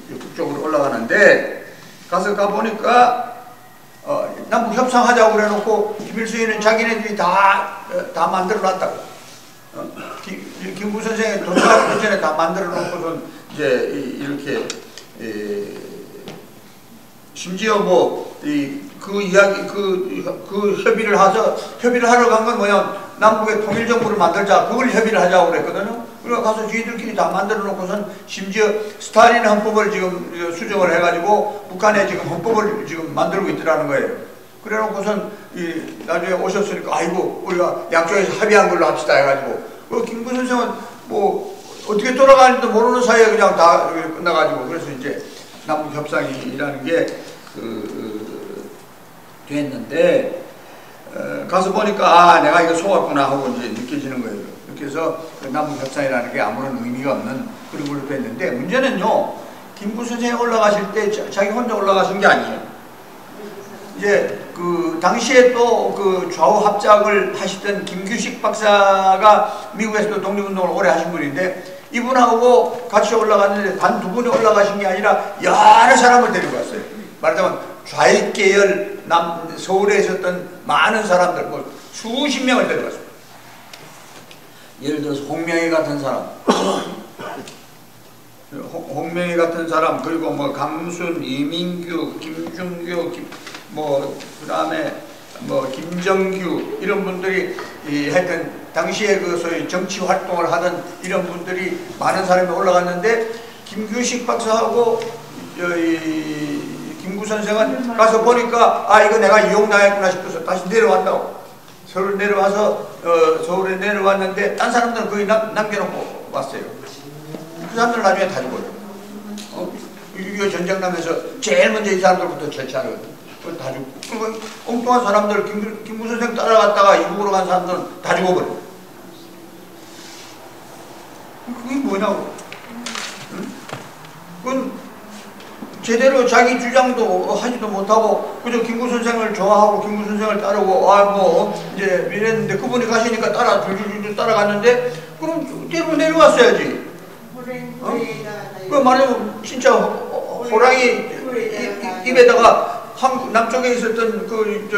북쪽으로 올라가는데 가서 가보니까 남북 협상하자고 그래놓고 김일성이는 자기네들이 다 만들어놨다고. 김구 선생이 도착하기 전에 다 만들어놓고선 이제 이렇게 심지어 뭐 그 이야기 그 협의를 하러 간 건 뭐냐, 남북의 통일정부를 만들자, 그걸 협의를 하자고 그랬거든요. 그래서 가서 저희들끼리 다 만들어 놓고선 심지어 스탈린 헌법을 지금 수정을 해가지고 북한에 지금 헌법을 지금 만들고 있더라는 거예요. 그래 놓고선 나중에 오셨으니까 아이고 우리가 양쪽에서 합의한 걸로 합시다 해가지고 김구 선생은 뭐 어떻게 돌아가는지도 모르는 사이에 그냥 다 끝나가지고, 그래서 이제 남북 협상이라는 게 됐는데 가서 보니까 내가 이거 속았구나 하고 이제 느껴지는 거예요. 이렇게 해서 남북 협상이라는 게 아무런 의미가 없는 그런 걸로 됐는데, 문제는요, 김구 선생이 올라가실 때 자기 혼자 올라가신 게 아니에요. 이제 그 당시에 또 그 좌우 합작을 하시던 김규식 박사가 미국에서도 독립운동을 오래 하신 분인데, 이분하고 같이 올라갔는데 단 2분이 올라가신 게 아니라 여러 사람을 데리고 갔어요. 말하자면 좌익계열 서울에 있었던 많은 사람들, 뭐 수십 명을 데려갔습니다. 예를 들어서 홍명희 같은 사람, 홍명희 같은 사람, 그리고 뭐 강순, 이민규, 김중규, 그다음에 뭐 김정규, 이런 분들이 하여튼 당시에 그 소위 정치 활동을 하던 이런 분들이 많은 사람이 올라갔는데, 김규식 박사하고 김구 선생은 가서 보니까 이거 내가 이용당했구나 싶어서 다시 내려왔다고. 서울 내려와서 서울에 내려왔는데 딴 사람들은 거의 남겨놓고 왔어요. 그 사람들은 나중에 다 죽어요. 6.25 전쟁 나면서 제일 먼저 이 사람들부터 처치하거든요. 다 죽고, 그리고 엉뚱한 사람들, 김구 선생 따라갔다가 이북으로 간 사람들은 다 죽어버려요. 그게 뭐냐고. 응? 그건 제대로 자기 주장도 하지도 못하고 그저 김구 선생을 좋아하고 김구 선생을 따르고 뭐 이제 이랬는데, 그분이 가시니까 줄줄줄 따라갔는데, 그럼 내려왔어야지. 그 말하면 진짜 호랑이 입에다가 남쪽에 있었던 그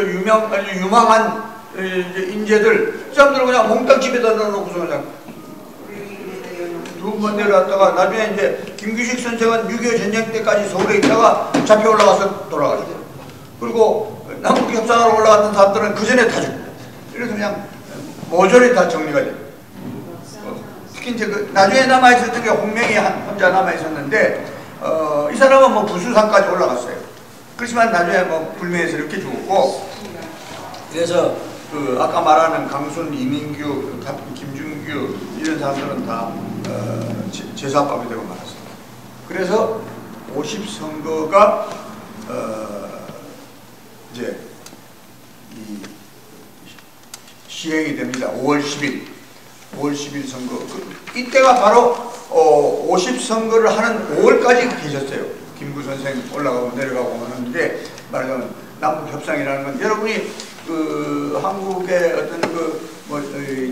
유망한 인재들, 그 사람들을 그냥 몽땅 집에다 넣어놓고서 그냥 2번 내려왔다가, 나중에 이제 김규식 선생은 6.25 전쟁 때까지 서울에 있다가 잡혀 올라가서 돌아가시고, 그리고 남북 협상하러 올라갔던 사람들은 그 전에 다 죽고, 이래서 그냥 모조리 다 정리가 돼요. 특히 이제 나중에 남아있었던 게 홍명희 혼자 남아있었는데, 이 사람은 뭐 부수산까지 올라갔어요. 그렇지만 나중에 뭐 불매해서 이렇게 죽었고, 그래서 그 아까 말하는 강순, 이민규, 김준규 이런 사람들은 다 제사밥이 되고 말았습니다. 그래서 50선거가 이제 시행이 됩니다. 5월 10일 선거. 이때가 바로 50선거를 하는 5월까지 계셨어요. 김구 선생 올라가고 내려가고 하는데, 말하자면 남북 협상이라는 건, 여러분이 그 한국의 어떤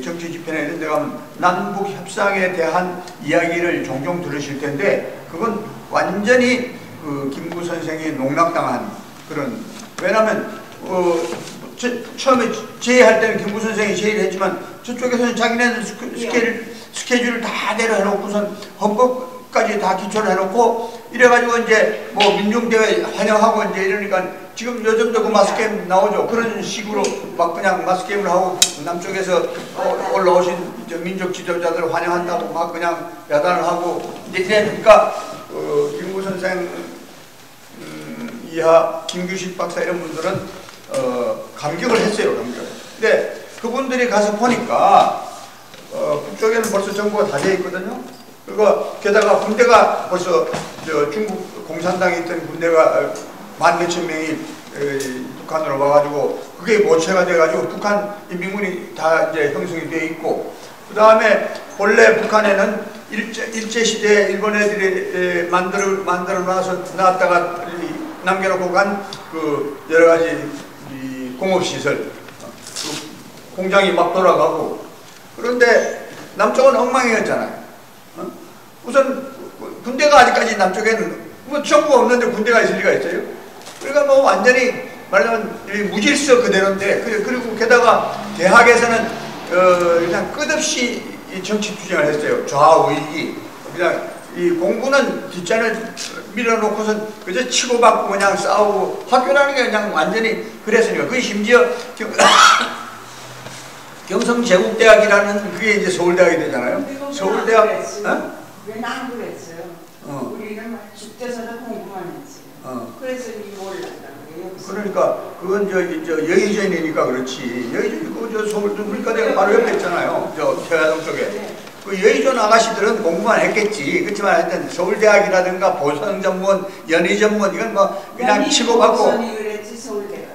정치 집회나 이런 데 가면 남북 협상에 대한 이야기를 종종 들으실 텐데, 그건 완전히 그 김구 선생이 농락당한 그런, 왜냐하면 처음에 제의할 때는 김구 선생이 제의를 했지만 저쪽에서는 자기네들 스케줄을 다 내려놓고선 헌법까지 다 기초를 해놓고 이래가지고 이제 뭐 민중대회 환영하고 이제 이러니까, 지금 요즘도 그 마스게임 나오죠. 그런 식으로 막 그냥 마스게임을 하고 남쪽에서 올라오신 민족 지도자들 환영한다고 막 그냥 야단을 하고 이제 이러니까 김구 선생 이하 김규식 박사 이런 분들은 감격을 했어요. 감격을. 근데 그분들이 가서 보니까 북쪽에는 벌써 정부가 다 되어 있거든요. 그리고 게다가 군대가 벌써 중국 공산당에 있던 군대가 만 몇천 명이 북한으로 와가지고 그게 모체가 돼가지고 북한 인민군이 다 이제 형성이 되어 있고, 그 다음에 본래 북한에는 일제시대에 일본 애들이 만들어 놨다가 남겨놓고 간 그 여러 가지 공업시설, 공장이 막 돌아가고, 그런데 남쪽은 엉망이었잖아요. 우선 군대가 아직까지 남쪽에는 뭐 정부가 없는데 군대가 있을 리가 있어요. 그러니까 뭐 완전히 말하면 무질서 그대로인데, 그리고 게다가 대학에서는 그냥 끝없이 이 정치 투쟁을 했어요. 좌우이기. 그냥 이 공부는 뒷전을 밀어놓고선 그저 치고받고 그냥 싸우고, 학교라는 게 그냥 완전히 그랬으니까. 그게 심지어 경성제국대학이라는 그게 이제 서울대학이 되잖아요. 서울대학. 왜 난 그랬어요? 우리는 죽대서도 공부만 했어요. 그래서 이 몰랐다고. 그러니까 그건 저 여의전이니까 그렇지. 여의전이고 저 서울도 물가대가 바로 옆에 있잖아요. 저 태화동 쪽에. 그 여의전 아가씨들은 공부만 했겠지. 그렇지만 하여튼 서울대학이라든가 보성 전문, 연희 전문 이건 뭐 그냥 치고받고. 보성이 그랬지 서울대가.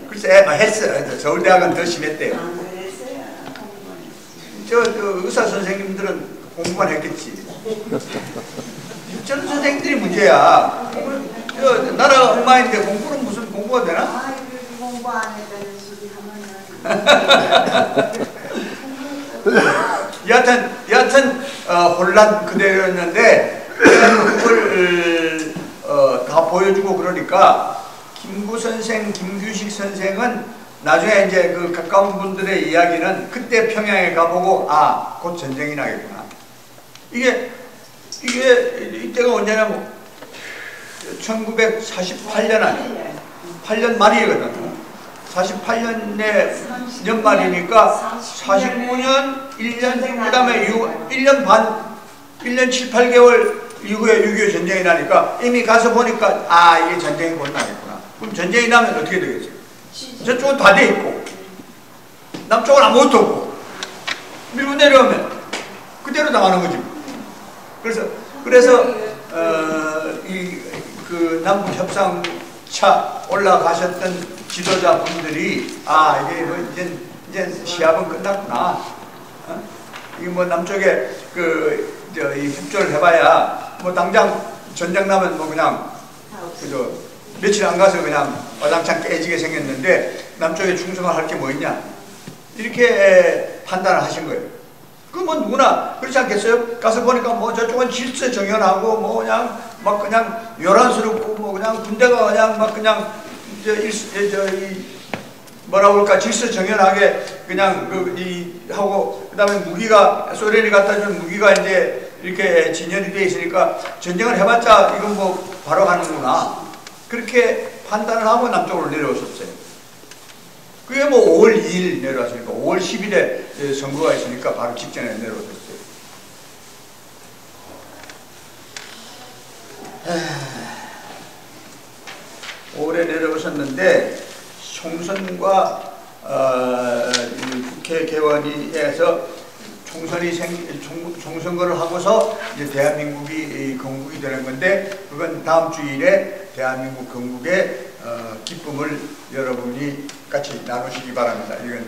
글쎄 했어. 서울대학은 더 심했대요. 안 그랬어요. 공부만 했지. 저 의사 선생님들은 공부만 했겠지. 저는 선생님들이 문제야. 나라가 엉망인데 공부는 무슨 공부가 되나? 아, 공부 안 했다는 소리 하면 여하튼 혼란 그대로였는데 그걸 다 보여주고 그러니까 김구 선생, 김규식 선생은 나중에 이제 그 가까운 분들의 이야기는 그때 평양에 가보고 아, 곧 전쟁이 나겠구나. 이게 이때가 언제냐면 1948년 아니야. 8년 말이거든. 48년에 연말이니까 49년 1년 그다음에 1년 반 1년 7, 8개월 이후에 6.25 전쟁이 나니까 이미 가서 보니까 아 이게 전쟁이 곧 나겠구나. 그럼 전쟁이 나면 어떻게 되겠어요? 저쪽은 다 돼 있고 남쪽은 아무것도 없고 밀고 내려오면 그대로 당하는 거지. 그래서 그 남북 협상차 올라가셨던 지도자분들이 아 이게 뭐 이제 시합은 끝났구나. 이게 뭐 남쪽에 이 협조를 해봐야 뭐 당장 전쟁 나면 뭐 그냥 그저 며칠 안 가서 그냥 와장창 깨지게 생겼는데 남쪽에 충성을 할 게 뭐 있냐 이렇게 판단을 하신 거예요. 그 뭐 누구나 그렇지 않겠어요? 가서 보니까 뭐 저쪽은 질서 정연하고 뭐 그냥 막 그냥 요란스럽고 뭐 그냥 군대가 그냥 막 그냥 뭐라 그럴까 질서 정연하게 그냥 하고 그다음에 무기가 소련이 갖다 준 무기가 이제 이렇게 진열이 돼 있으니까 전쟁을 해봤자 이건 뭐 바로 가는구나 그렇게 판단을 하고 남쪽으로 내려오셨어요. 그게 뭐 5월 2일 내려왔으니까 5월 10일에 선거가 있으니까 바로 직전에 내려오셨어요. 올해 내려오셨는데 총선과 국회 개원위에서 총선거를 하고서 이제 대한민국이 건국이 되는 건데 그건 다음 주일에 대한민국 건국의 기쁨을 여러분이 같이 나누시기 바랍니다. 이건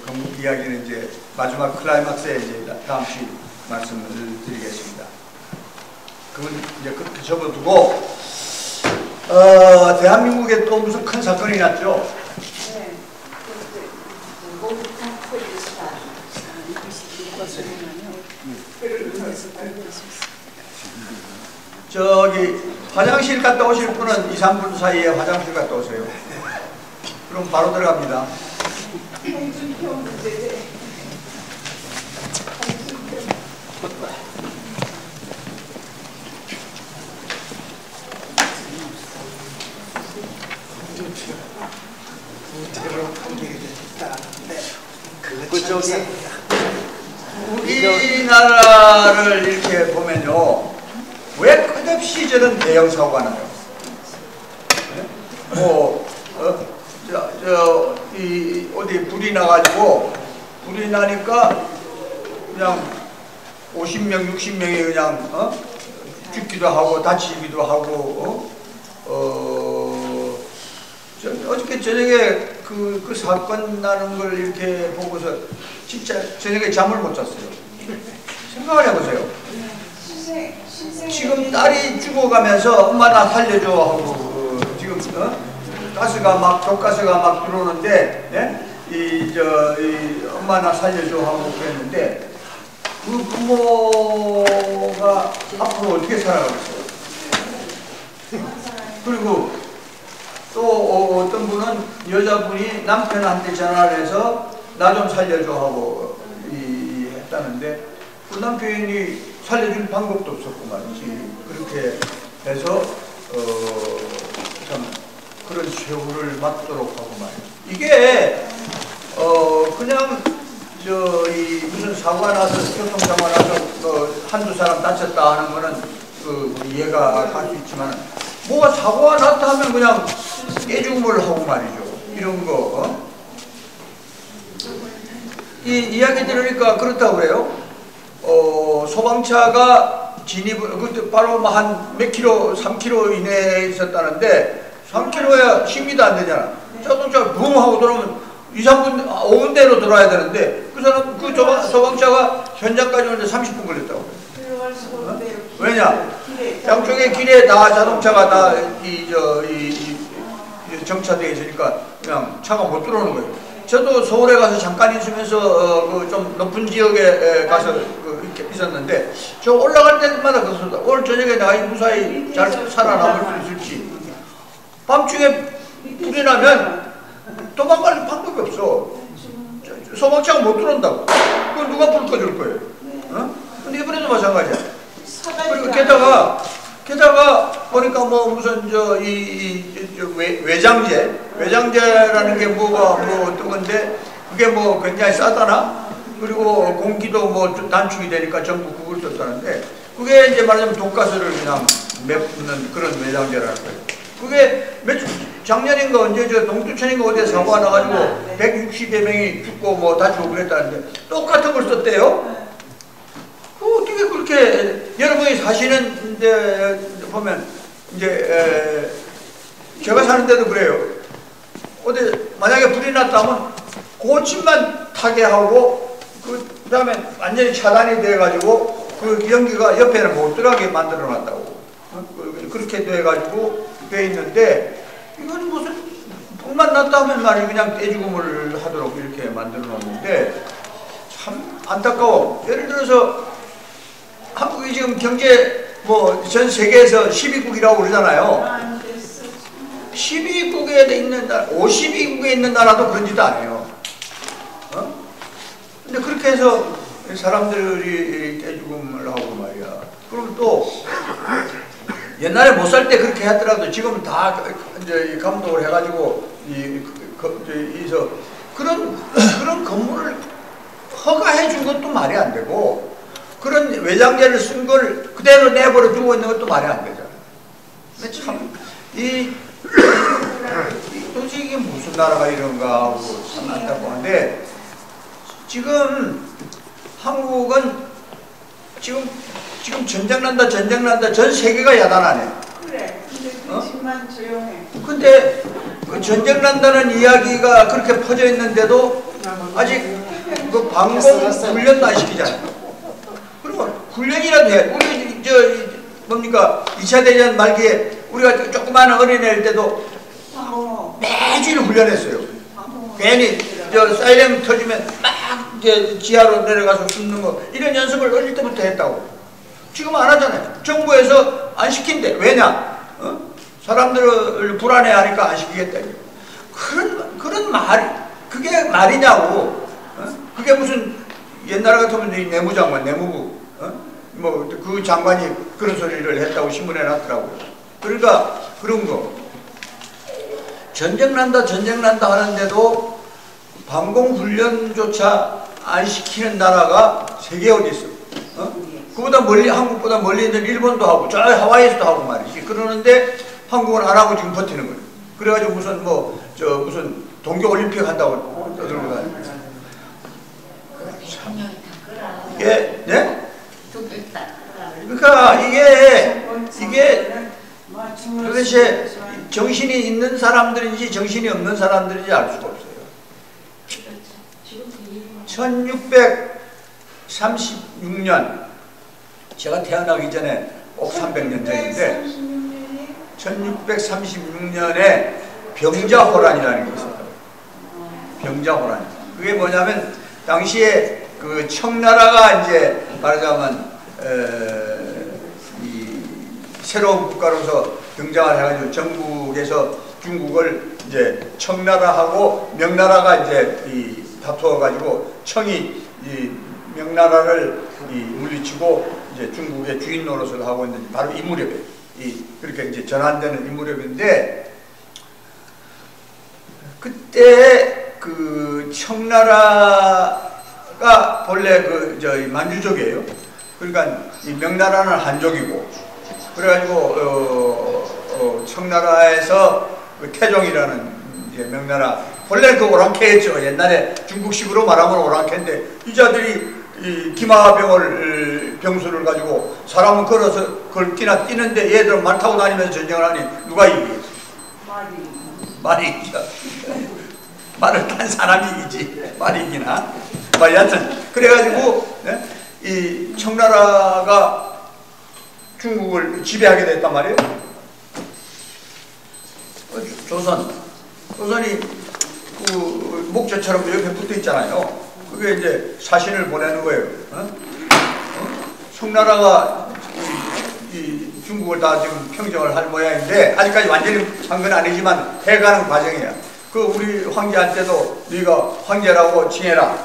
건국 이야기는 이제 마지막 클라이막스에 이제 다음 주에 말씀을 드리겠습니다. 그건 이제 그렇게 접어두고 대한민국에 또 무슨 큰 사건이 났죠? 네. 저기 화장실 갔다 오실 분은 2, 3분 사이에 화장실 갔다 오세요. 그럼 바로 들어갑니다. 홍준표 문제제. 그쪽이 우리나라를 이렇게 보면요, 왜 끝없이 저런 대형 사고가 나요? 뭐 어디 불이 나가지고 불이 나니까 그냥 50명, 60명이 그냥 죽기도 하고 다치기도 하고 어저께 저녁에 그 사건 나는 걸 이렇게 보고서 진짜 저녁에 잠을 못 잤어요. 생각을 해보세요. 지금 딸이 죽어가면서 엄마 나 살려줘 하고 지금 독가스가 막 들어오는데 이 엄마 나 살려줘 하고 그랬는데 그 부모가 앞으로 어떻게 살아가겠어요? 그리고 또 어떤 분은 여자분이 남편한테 전화를 해서 나 좀 살려줘 하고 했다는데 그 남편이 살려줄 방법도 없었고 말이지. 그렇게 해서 참 그런 최후를 맞도록 하고 말이야. 이게 그냥 무슨 사고가 나서 교통사고가 나서 한두 사람 다쳤다 하는 거는 이해가 갈 수 있지만 뭐가 사고가 났다 하면 그냥 깨죽음을 하고 말이죠. 이런 거. 이 이야기 들으니까 그렇다고 그래요. 소방차가 진입을, 그때 바로 한 몇 킬로, 3킬로 이내에 있었다는데, 3킬로야 10m 안 되잖아. 자동차가 붕 하고 들어오면 2, 3분, 5분 대로 들어와야 되는데, 그 사람, 그 소방차가 현장까지 오는데 30분 걸렸다고. 왜냐? 양쪽에 길에 다 자동차가 다 정차되어 있으니까 그냥 차가 못 들어오는 거예요. 저도 서울에 가서 잠깐 있으면서 좀 높은 지역에 가서 이렇게 있었는데 저 올라갈 때마다 그렇습니다. 오늘 저녁에 내가 무사히 잘 살아남을 수 있을지. 밤중에 불이 나면 도망갈 방법이 없어. 소방차가 못 들어온다고. 그건 누가 불 꺼줄 거예요? 근데 이번에도 마찬가지야. 그리고 게다가 보니까 뭐 무슨 외장재라는 게 뭐가 어떤 건데 그게 뭐 굉장히 싸다나 그리고 공기도 뭐 단축이 되니까 전부 그걸 썼다는데 그게 이제 말하자면 돈가스를 그냥 메푸는 그런 외장재라는 거예요. 그게 작년인가 언제 동두천인가 어디에 사고가 나가지고 160여 명이 죽고 뭐 다치고 그랬다는데 똑같은 걸 썼대요. 어떻게 그렇게 여러분이 사시는 데 보면 이제 제가 사는 데도 그래요. 어디 만약에 불이 났다면 고침만 타게 하고 그 다음에 완전히 차단이 돼 가지고 그 연기가 옆에는 못 들어가게 만들어 놨다고. 그렇게 돼 가지고 돼 있는데 이건 무슨 불만 났다 하면 말이 그냥 떼죽음을 하도록 이렇게 만들어 놨는데 참 안타까워. 예를 들어서 한국이 지금 경제 뭐 전 세계에서 12국이라고 그러잖아요. 12국에 있는 나라, 52국에 있는 나라도 그런 짓 안 해요. 근데 그렇게 해서 사람들이 떼죽음을 하고 말이야. 그럼 또 옛날에 못 살 때 그렇게 했더라도 지금은 다 이제 감독을 해가지고 그런 건물을 허가해 준 것도 말이 안 되고. 그런 외장재를 쓴 걸 그대로 내버려 두고 있는 것도 말이 안 되잖아요. 근데 참, 도대체 이게 무슨 나라가 이런가 하고 참 안타까운데, 지금 한국은 지금 전쟁 난다 전 세계가 야단하네. 그래. 근데 그것만 조용해. 근데 그 전쟁 난다는 이야기가 그렇게 퍼져 있는데도 아직 그 방공 훈련도 안 시키잖아요. 훈련이라도 해. 우리 뭡니까 2차 대전 말기에 우리가 조그마한 어린애일 때도 매주일 훈련했어요. 괜히 사이렌 터지면 막 지하로 내려가서 숨는 거 이런 연습을 어릴 때부터 했다고. 지금 안 하잖아요. 정부에서 안 시킨대. 왜냐? 사람들을 불안해하니까 안 시키겠다. 그런 말이 그게 말이냐고. 그게 무슨 옛날 같으면 내무장관, 내무부 뭐 그 장관이 그런 소리를 했다고 신문에 났더라고요. 그러니까 그런 거 전쟁 난다 하는데도 방공훈련조차 안 시키는 나라가 세계에 어디 있어? 그보다 멀리 한국보다 멀리 있는 일본도 하고 저 하와이에서도 하고 말이지. 그러는데 한국은 안 하고 지금 버티는 거예요. 그래가지고 무슨 무슨 동계올림픽 한다고 떠들고 다니고. 예, 네? 그러니까 이게 도대체 정신이 있는 사람들인지 정신이 없는 사람들인지 알 수가 없어요. 1636년 제가 태어나기 전에 꼭 300년 전인데 1636년에 병자호란이라는 게 있었어요. 병자호란. 그게 뭐냐면 당시에 그 청나라가 이제 말하자면 이 새로운 국가로서 등장을 해가지고 전국에서 중국을 이제 청나라하고 명나라가 이제 이 다투어가지고 청이 이 명나라를 물리치고 이제 중국의 주인 노릇을 하고 있는 바로 이 무렵에 그렇게 이제 전환되는 이 무렵인데, 그때 그 청나라가 본래 이 만주족이에요. 그러니까 이 명나라는 한족이고, 그래가지고 청나라에서 그 태종이라는 이제 명나라, 본래 그 오랑캐였죠. 옛날에 중국식으로 말하면 오랑캐인데, 이 자들이 이 기마병을 병수를 가지고 사람은 걸어서 걸기나 뛰는데 얘들은 말 타고 다니면서 전쟁을 하니 누가 이기겠어? 말이 이기죠. 말을 탄 사람이 이기지 말이 이기나? 여하튼 그래가지고 이 청나라가 중국을 지배하게 됐단 말이에요. 조선이 그 목재처럼 옆에 붙어 있잖아요. 그게 이제 사신을 보내는 거예요. 청나라가 이 중국을 다 지금 평정을 할 모양인데, 아직까지 완전히 한 건 아니지만 해가는 과정이야. 그 우리 황제한테도 네가 황제라고 칭해라.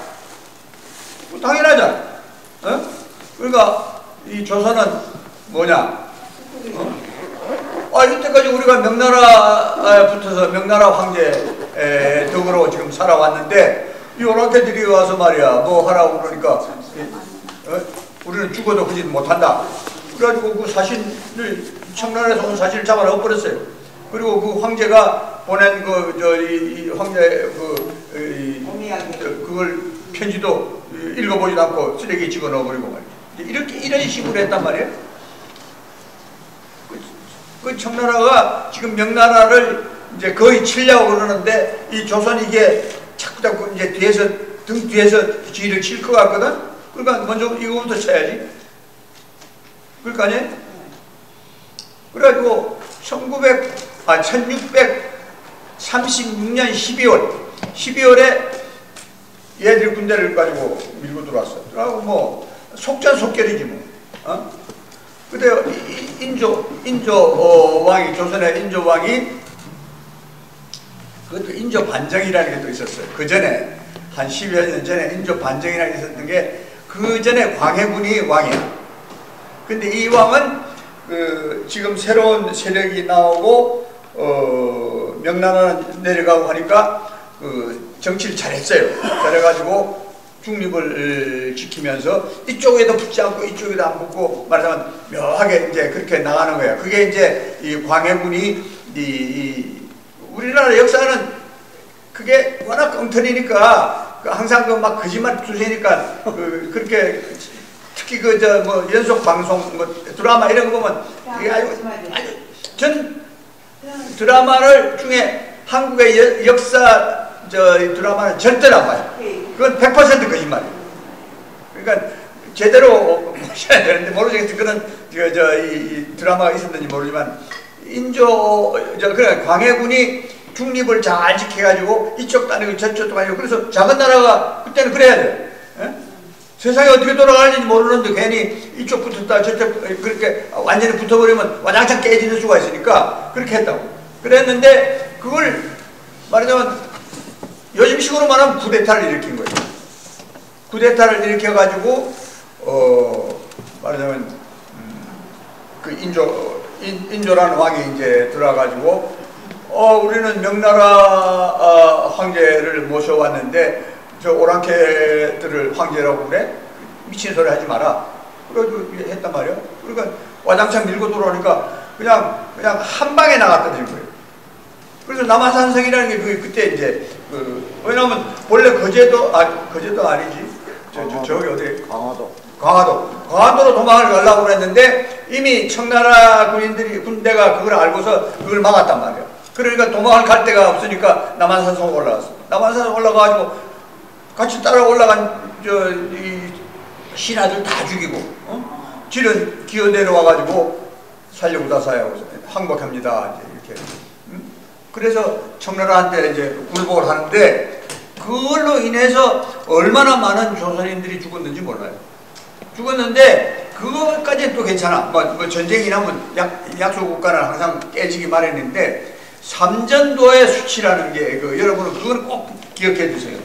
당연하잖아. 그러니까 이 조선은 뭐냐? 이때까지 우리가 명나라에 붙어서 명나라 황제 덕으로 지금 살아왔는데, 이 오랑캐들이 와서 말이야 뭐 하라고 그러니까 우리는 죽어도 그 짓 못한다. 그래가지고 그 사신을, 청나라에서 온 사신을 잡아 넣어버렸어요. 그리고 그 황제가 보낸 이 황제 그걸 편지도 읽어보지도 않고 쓰레기에 집어넣어버리고 말이야. 이런 식으로 했단 말이에요. 그 청나라가 지금 명나라를 이제 거의 치려고 그러는데, 이 조선이 이게 자꾸 이제 등 뒤에서 지휘를 칠 것 같거든? 그러니까 먼저 이거부터 쳐야지. 그러니까 아니? 그래가지고 1636년 12월에 얘들 군대를 가지고 밀고 들어왔어. 그러고 뭐 속전속결이지 뭐. 그때 인조 왕이, 조선의 인조 왕이, 그것도 인조 반정이라는 게 또 있었어요. 그 전에 한 10여 년 전에 인조 반정이라는 게 있었던 게, 그 전에 광해군이 왕이야. 근데 이 왕은 지금 새로운 세력이 나오고 명나라 내려가고 하니까 정치를 잘했어요. 그래가지고 중립을 지키면서 이쪽에도 붙지 않고 이쪽에도 안 붙고, 말하자면 묘하게 이제 그렇게 나가는 거예요. 그게 이제 이 광해군이 우리나라 역사는 그게 워낙 엉터리니까 항상 막 거짓말 두세니까 그렇게 특히 뭐 연속 방송 뭐 드라마 이런 거 보면 이게 아주 전 드라마를 중에 한국의 역사 드라마는 절대로 안 봐요. 그건 100% 거짓말이에요. 그러니까 제대로 보셔야 되는데 모르겠지. 그런 이 드라마가 있었는지 모르지만, 그래 광해군이 중립을 잘 지켜가지고 이쪽도 아니고 저쪽도 아니고, 그래서 작은 나라가 그때는 그래야 돼. 세상이 어떻게 돌아가는지 모르는데 괜히 이쪽 붙었다 저쪽 그렇게 완전히 붙어버리면 와장창 깨지는 수가 있으니까 그렇게 했다고. 그랬는데 그걸 말하자면 요즘식으로 말하면 쿠데타를 일으킨 거예요. 쿠데타를 일으켜가지고 말하자면 그 인조라는 왕이 이제 들어와가지고 우리는 명나라 황제를 모셔왔는데 저 오랑캐들을 황제라고 그래? 미친 소리 하지 마라. 그래가지고 했단 말이야. 그러니까 와장창 밀고 돌아오니까 그냥 한 방에 나갔다는 거예요. 그래서 남한산성이라는 게 그때 이제 왜냐면 본래 거제도 아니지. 저기 어디? 강화도로 도망을 가려고 그랬는데 이미 청나라 군대가 그걸 알고서 그걸 막았단 말이야. 그러니까 도망을 갈 데가 없으니까 남한산성 올라갔어. 남한산성 올라가가지고 같이 따라 올라간 이 신하들 다 죽이고, 지는 기어 내려와가지고 살려고 다 사요. 항복합니다. 이제 이렇게. 그래서 청나라한테 이제 굴복을 하는데 그걸로 인해서 얼마나 많은 조선인들이 죽었는지 몰라요. 죽었는데 그것까지는 또 괜찮아. 뭐 전쟁이 나면 약소국가는 항상 깨지기 마련인데 삼전도의 수치라는 게 여러분은 그건 꼭 기억해 두세요.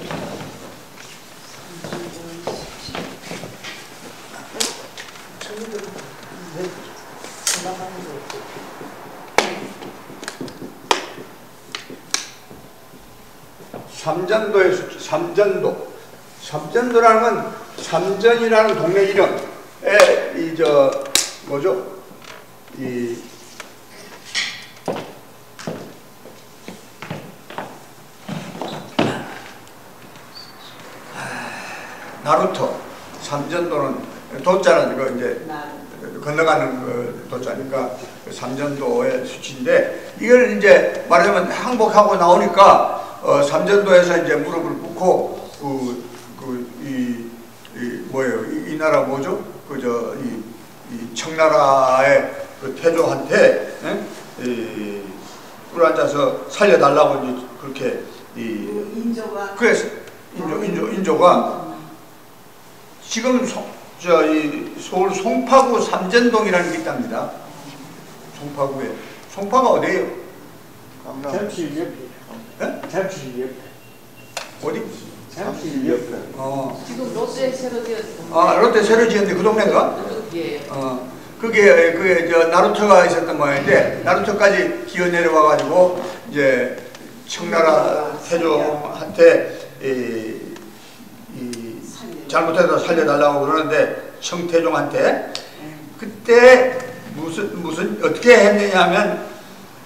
삼전도의 수치, 삼전도라는 건 삼전이라는 동네 이름에 뭐죠? 나루토 삼전도는 도자는 이제 건너가는 그 도자니까 그 삼전도의 수치인데 이걸 이제 말하자면 항복하고 나오니까 삼전도에서 이제 무릎을 꿇고 뭐예요? 이 나라 뭐죠? 이 청나라의 그 태조한테 꿇어 앉아서 살려달라고 이제 그렇게 인조가 그래서 인조가 지금 서울 송파구 삼전동이라는 게 있답니다. 송파구에. 송파가 어디예요? 잠실 옆에. 네? 잠실 옆에. 어디? 잠실 옆에. 지금 롯데 새로 지었어. 롯데 새로 지었는데 그 동네인가? 예. 그게 나루토가 있었던 모양인데 나루토까지 기어 내려와가지고 이제 청나라 태조한테 잘못해서 살려달라고 그러는데 청태종한테 그때 무슨 어떻게 했느냐 하면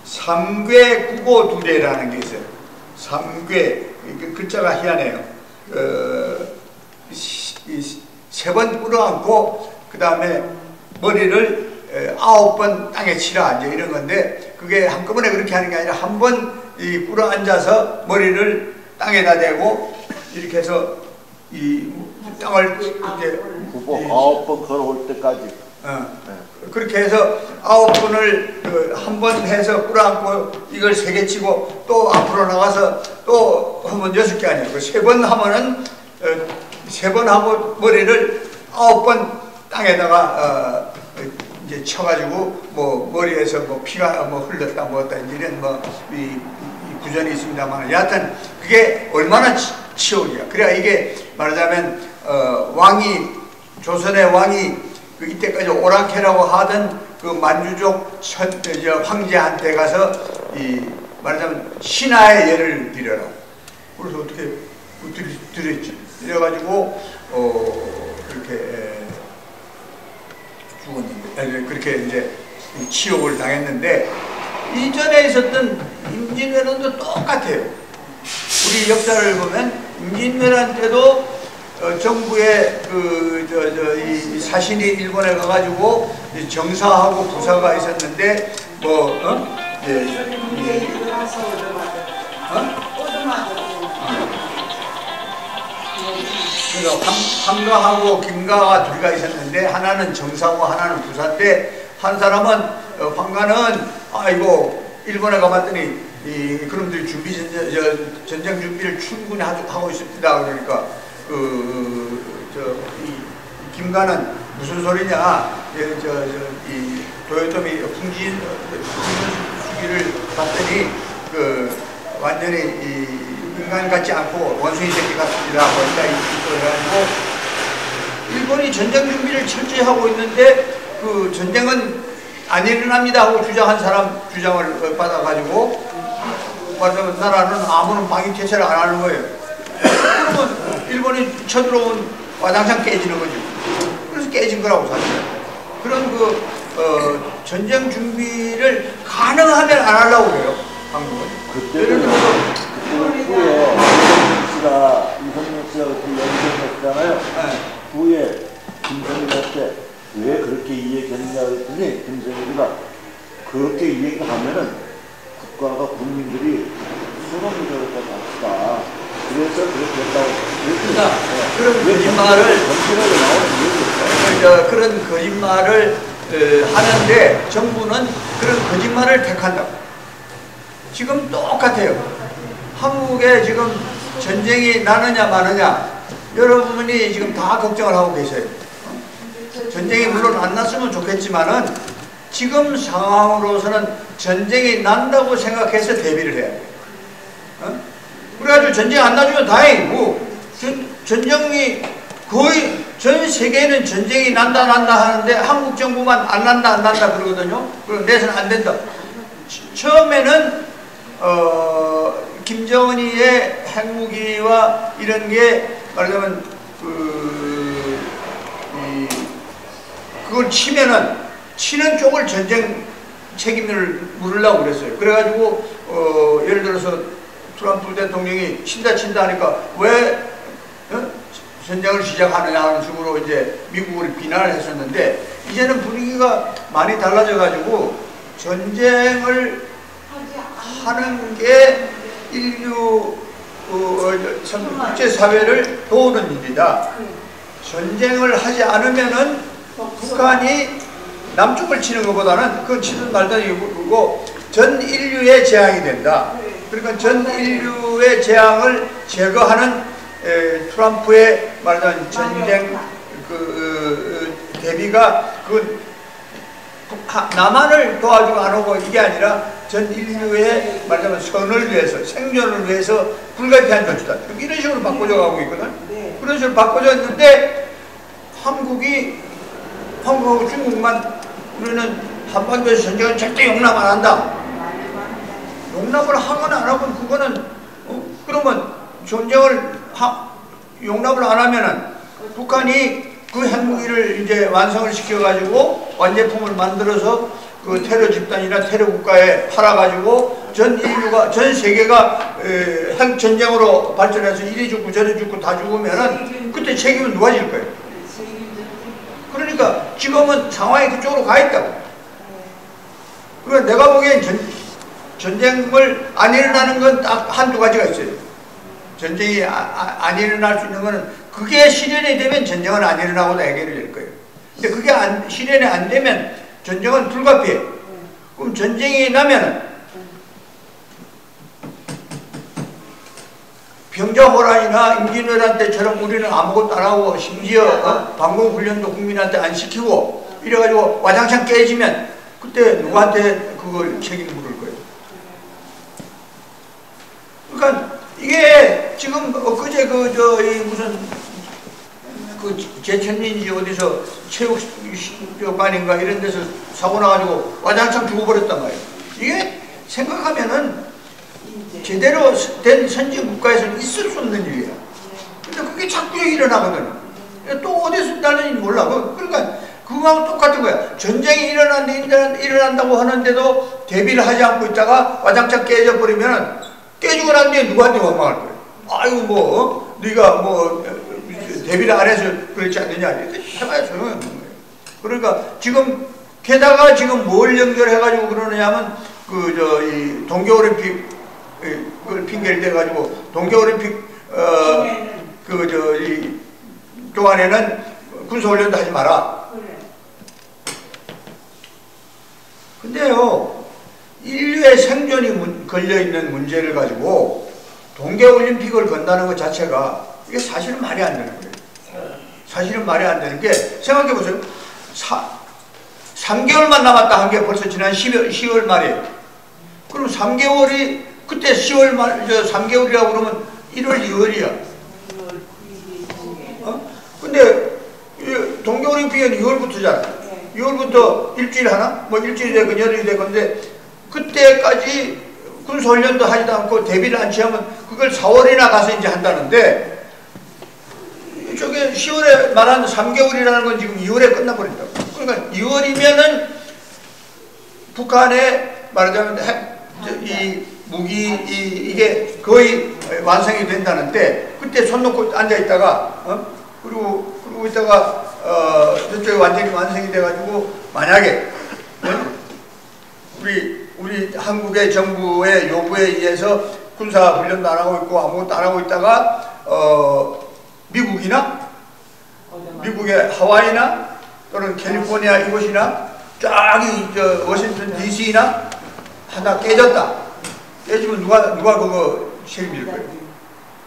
삼괴국오두례라는 게 있어요. 삼괴 글자가 희한해요. 세 번 꿇어앉고 그 다음에 머리를 9번 땅에 치라 이제 이런 건데 그게 한꺼번에 그렇게 하는 게 아니라 한 번 꿇어앉아서 머리를 땅에다 대고 이렇게 해서 이 땅을 이제 9번 걸어올 때까지. 그렇게 해서 9번을 한 번 해서 꿇어앉고 이걸 3개 치고 또 앞으로 나가서 또 하면 6개 아니에요. 3번 하면은 3번 하고 머리를 9번 땅에다가 이제 쳐가지고 뭐 머리에서 뭐 피가 뭐 흘렀다 뭐었다 이런 이 구전이 있습니다만 여하튼 그게 얼마나 치욕이야. 그래야 이게 말하자면 조선의 왕이 그 이때까지 오랑캐라고 하던 그 만주족 황제한테 가서 말하자면 신하의 예를 드려라. 그래서 어떻게 드렸지. 그래가지고 그렇게 죽었는데 그렇게 이제 치욕을 당했는데 이전에 있었던 임진왜란도 똑같아요. 우리 역사를 보면 임진왜란 때도 정부의 이 사신이 일본에 가가지고 정사하고 부사가 있었는데 그래서 황가하고 김가가 둘이가 있었는데 하나는 정사고 하나는 부사인데 한 사람은 황가는 이거 일본에 가봤더니 그놈들이 전쟁 준비를 충분히 하고 있습니다. 그러니까 김가는 무슨 소리냐? 이 도요토미 풍진수기를 봤더니 완전히 인간 같지 않고 원숭이 새끼 같습니다. 그래가지고 일본이 전쟁 준비를 철저히 하고 있는데 그 전쟁은 안 일어납니다 하고 주장한 사람 주장을 받아가지고 말하자면 나라는 아무런 방위 태세를 안 하는 거예요. 그러면 일본이 쳐들어온 와장창 깨지는 거지. 그래서 깨진 거라고 사실. 그런 전쟁 준비를 가능하면 안 하려고 그래요. 한국은. 예를 들어서 후에 이성용 씨가 그렇게 연기했잖아요. 후에 김정일한테 왜 그렇게 이야기했냐 그랬더니 김정일이가 그렇게 얘기하면은 국가가 국민들이 수렁을 잡았다. 그래서 그렇게 했다고. 그런 그런 거짓말을 하는데 정부는 그런 거짓말을 택한다고. 지금 똑같아요. 한국에 지금 전쟁이 나느냐 마느냐 여러분이 지금 다 걱정을 하고 계세요. 전쟁이 물론 안 났으면 좋겠지만은 지금 상황으로서는 전쟁이 난다고 생각해서 대비를 해야 돼요. 그래가지고 전쟁 안 나주면 다행이고, 전쟁이 거의 전 세계는 전쟁이 난다 하는데 한국 정부만 안 난다 그러거든요. 그리고 내서는 안 된다. 처음에는 김정은이의 핵무기와 이런 게 말하자면 그걸 치는 쪽을 전쟁 책임을 물으려고 그랬어요. 그래가지고 예를 들어서 트럼프 대통령이 친다 하니까 왜 전쟁을 시작하느냐 하는 식으로 이제 미국을 비난을 했었는데, 이제는 분위기가 많이 달라져가지고 전쟁을 하는 게 인류 국제사회를 도우는 일이다. 전쟁을 하지 않으면은 북한이 남쪽을 치는 것보다는 그건 치든 말든 이거고 전 인류의 재앙이 된다. 그러니까 전 인류의 재앙을 제거하는 트럼프의 말하자면 전쟁 대비가 남한을 도와주고 안 오고 이게 아니라 전 인류의 말하자면 선을 위해서, 생존을 위해서 불가피한 조치다. 이런 식으로 바꿔져 가고 있거든. 그런 식으로 바꿔져 있는데 한국하고 중국만 우리는 한반도에서 전쟁은 절대 용납 안 한다. 용납을 하거나 안 하건 그거는 그러면 전쟁을 용납을 안 하면은 북한이 그 핵무기를 이제 완성을 시켜가지고 완제품을 만들어서 그 테러 집단이나 테러 국가에 팔아가지고 전 인류가, 전 세계가 핵 전쟁으로 발전해서 이리 죽고 저리 죽고 다 죽으면은 그때 책임은 누가 질 거예요? 그러니까 지금은 상황이 그쪽으로 가 있다고. 그러니까 내가 보기엔 전쟁을 안 일어나는 건 딱 한두 가지가 있어요. 전쟁이 안 일어날 수 있는 거는 그게 실현이 되면 전쟁은 안 일어나고 해결이 될 거예요. 근데 그게 실현이 안 되면 전쟁은 불가피해. 그럼 전쟁이 나면은 병자호란이나 임진왜란 때처럼 우리는 아무것도 안 하고 심지어 방공훈련도 국민한테 안 시키고 이래가지고 와장창 깨지면 그때 누구한테 그걸 책임을 물을 거예요. 그러니까 이게 지금 엊그제 무슨 제천민지 어디서 체육관인가 이런 데서 사고 나가지고 와장창 죽어버렸단 말이에요. 이게 생각하면은 제대로 된 선진 국가에서는 있을 수 없는 일이야. 근데 그게 자꾸 일어나거든. 또 어디서 나는지 몰라. 그러니까 그거하고 똑같은 거야. 전쟁이 일어난다고 하는데도 대비를 하지 않고 있다가 와장창 깨져버리면 깨지고 난 뒤에 누구한테 원망할 거야. 아이고 네가 대비를 안 해서 그렇지 않느냐. 해봐야 소용없는 거예요. 그러니까 지금 게다가 지금 뭘 연결해가지고 그러느냐면 이 동계올림픽 그걸 핑계를 대가지고 동계올림픽 동안에는 군사훈련도 하지 마라. 근데요, 인류의 생존이 걸려있는 문제를 가지고 동계올림픽을 건다는 것 자체가 이게 사실은 말이 안 되는 거예요. 사실은 말이 안 되는 게, 생각해보세요. 3개월만 남았다 한 게 벌써 지난 10월 말이에요. 그럼 3개월이 그때 10월 말, 3개월이라고 그러면 1월, 2월이야. 근데 동계올림픽은 2월부터잖아. 2월부터 일주일 하나? 일주일이 되건 열흘이 되건데 그때까지 군사훈련도 하지도 않고 대비를 안 취하면 그걸 4월이나 가서 이제 한다는데, 저게 10월에 말하는 3개월이라는 건 지금 2월에 끝나버린다고. 그러니까 2월이면은 북한의 말하자면 이 무기 이게 거의 완성이 된다는데, 그때 손 놓고 앉아 있다가 그리고 있다가 저쪽에 완전히 완성이 돼가지고 만약에 우리 한국의 정부의 요구에 의해서 군사 훈련도 안 하고 있고 아무것도 안 하고 있다가 미국의 하와이나 또는 캘리포니아 이곳이나 쫙 워싱턴 DC나 하나 깨졌다. 깨지면 누가 그거 책임질 거예요?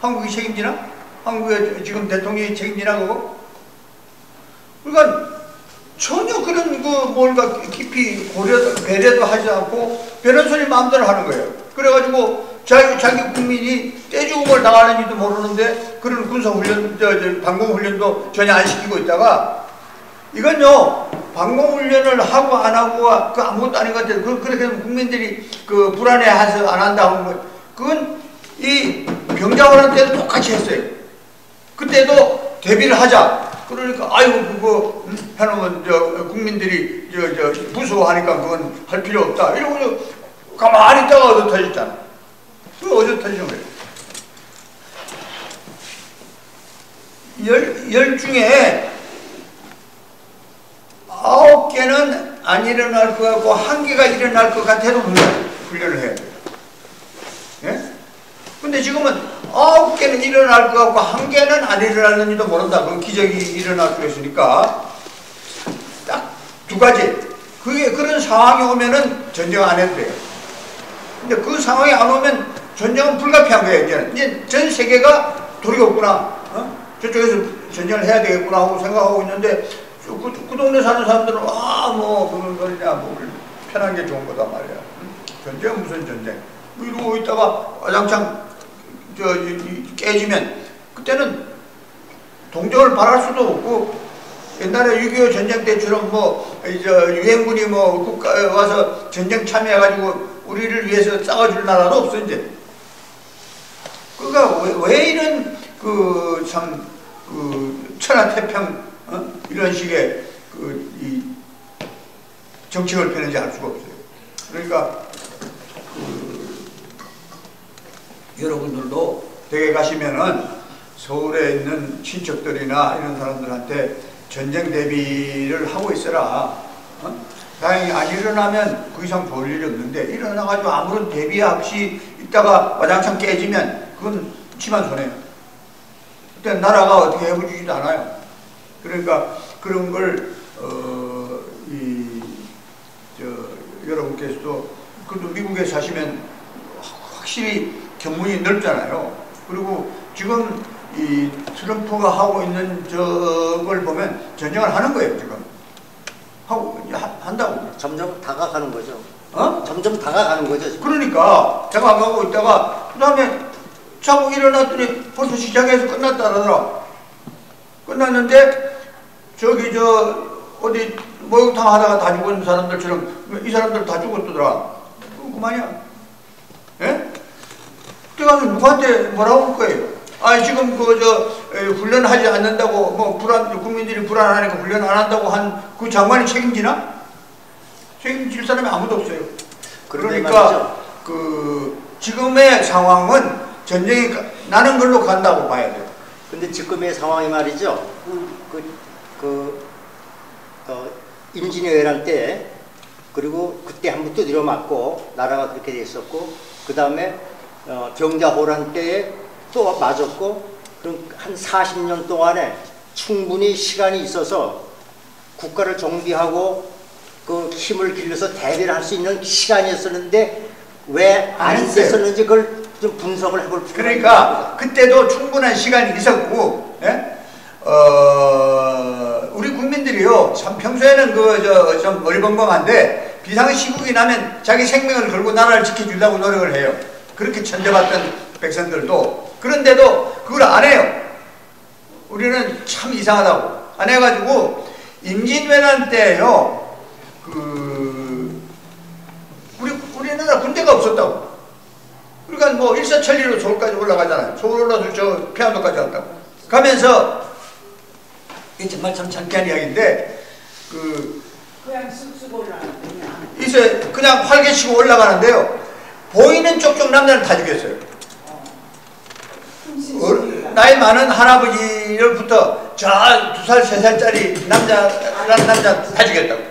한국이 책임지나? 한국의 지금 대통령이 책임지나 그거? 그러니까 전혀 그런 뭔가 깊이 배려도 하지 않고 변호사님 마음대로 하는 거예요. 그래가지고 자기 국민이 떼죽음을 당하는지도 모르는데 그런 군사훈련, 방공훈련도 전혀 안 시키고 있다가 이건요 방공훈련을 하고 안 하고가 그 아무것도 아닌 것 같아요. 그렇게 되면 국민들이 불안해해서 안 한다고 하는 거 그건 이 병자호란 때도 똑같이 했어요. 그때도 대비를 하자. 그러니까 아이고 그거 해놓으면 국민들이 무서워하니까 그건 할 필요 없다. 이러고 가만히 있다가 어디 터졌잖아. 그 어디 터지는 거예요. 열 중에 9개는 안 일어날 것 같고 1개가 일어날 것 같아도 훈련을 해야 돼요. 예? 근데 지금은 9개는 일어날 것 같고 1개는 안 일어날는지도 모른다. 그럼 기적이 일어날 수 있으니까 딱 2가지. 그런 상황이 오면은 전쟁 안 해도 돼요. 근데 그 상황이 안 오면 전쟁은 불가피한 거예요. 이제 전 세계가 도리가 없구나. 저쪽에서 전쟁을 해야 되겠구나 하고 생각하고 있는데 그 동네 사는 사람들은 뭐 그런 거냐 뭐 편한 게 좋은 거다 말이야. 전쟁은 무슨 전쟁? 뭐 이러고 있다가 와장창 깨지면 그때는 동정을 바랄 수도 없고 옛날에 6.25 전쟁 때처럼 유엔군이 국가에 와서 전쟁 참여해가지고 우리를 위해서 싸워줄 나라도 없어 이제. 그러니까 왜 이런 천하태평 이런 식의 이 정책을 펴는지 알 수가 없어요. 그러니까 여러분들도 댁에 가시면은 서울에 있는 친척들이나 이런 사람들한테 전쟁 대비를 하고 있어라. 다행히 안 일어나면 그 이상 좋을 일이 없는데 일어나가지고 아무런 대비 없이 있다가 와장창 깨지면 그건 치만 손해요. 그때 나라가 어떻게 해보지도 않아요. 그러니까 그런 걸 여러분께서도 그래도 미국에 사시면 확실히 견문이 넓잖아요. 그리고 지금 이 트럼프가 하고 있는 저걸 보면 전쟁을 하는 거예요. 지금 한다고. 점점 다가가는 거죠. 점점 다가가는 거죠. 지금. 그러니까 다가가고 있다가 그 다음에 자고 일어났더니 벌써 시작해서 끝났다더라. 끝났는데 어디 목욕탕 하다가 다 죽은 사람들처럼 이 사람들 다 죽었더라. 그만이야. 예? 그때 가서 누구한테 뭐라고 할 거예요? 지금 훈련하지 않는다고 국민들이 불안하니까 훈련 안 한다고 한 그 장관이 책임지나? 책임질 사람이 아무도 없어요. 그러니까 지금의 상황은 전쟁이 나는 걸로 간다고 봐야 돼요. 근데 지금의 상황이 말이죠. 임진왜란 때 그리고 그때 한번 두드려 맞고 나라가 그렇게 됐었고 그 다음에 병자호란 때에 또 맞았고 그럼 한 40년 동안에 충분히 시간이 있어서 국가를 정비하고 그 힘을 길러서 대비를 할 수 있는 시간이었었는데 왜 안 됐었는지 그걸 좀 분석을 해볼 필요가 있습니다. 그러니까 그때도 충분한 시간이 있었고 우리 국민들이요 참 평소에는 좀 어리벙벙한데 비상시국이 나면 자기 생명을 걸고 나라를 지켜주려고 노력을 해요. 그렇게 천대받던 백성들도. 그런데도 그걸 안 해요. 우리는 참 이상하다고 안 해가지고 임진왜란 때요 우리나라 군대가 없었다고. 그러니까 일사천리로 서울까지 올라가잖아요. 서울 올라서 저 평안도까지 왔다고 가면서 이게 정말 참 창피한 이야기인데 그냥 쑥쑥 올라가냐. 이제 그냥 활개치고 올라가는데요. 보이는 쪽쪽 남자는 다 죽였어요. 나이 많은 할아버지를부터 저 2살, 3살짜리 남자라는 남자 다 죽였다고.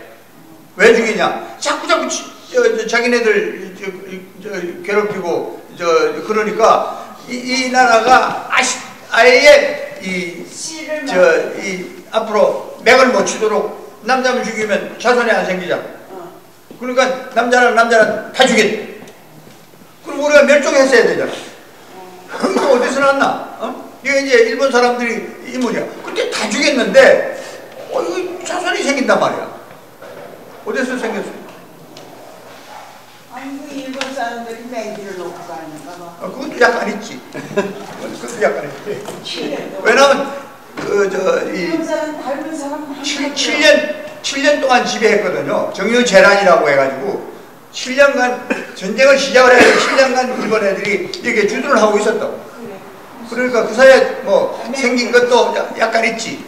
왜 죽이냐? 자꾸 자기네들 괴롭히고 그러니까 이 나라가 아예 앞으로 맥을 못 치도록 남자만 죽이면 자손이 안 생기잖아. 그러니까 남자는 다 죽였대. 그럼 우리가 멸종했어야 되잖아. 그리고 어디서 났나? 이게 이제 일본 사람들이 인물이야. 그때 다 죽였는데 이거 자손이 생긴단 말이야. 어디서 생겼어? 아니 그 일본 사람들이 맹기를 놓고 가는가 봐. 그것도 약간 있지. 그것도 약간 있지. 7년 왜냐면 일본 사람 닮은 사람 7년 동안 지배했거든요. 정유재란이라고 해가지고 7년간 전쟁을 시작을 해서 7년간 일본 애들이 이렇게 주둔을 하고 있었다고. 그러니까 그 사이에 뭐 생긴 것도 약간 있지.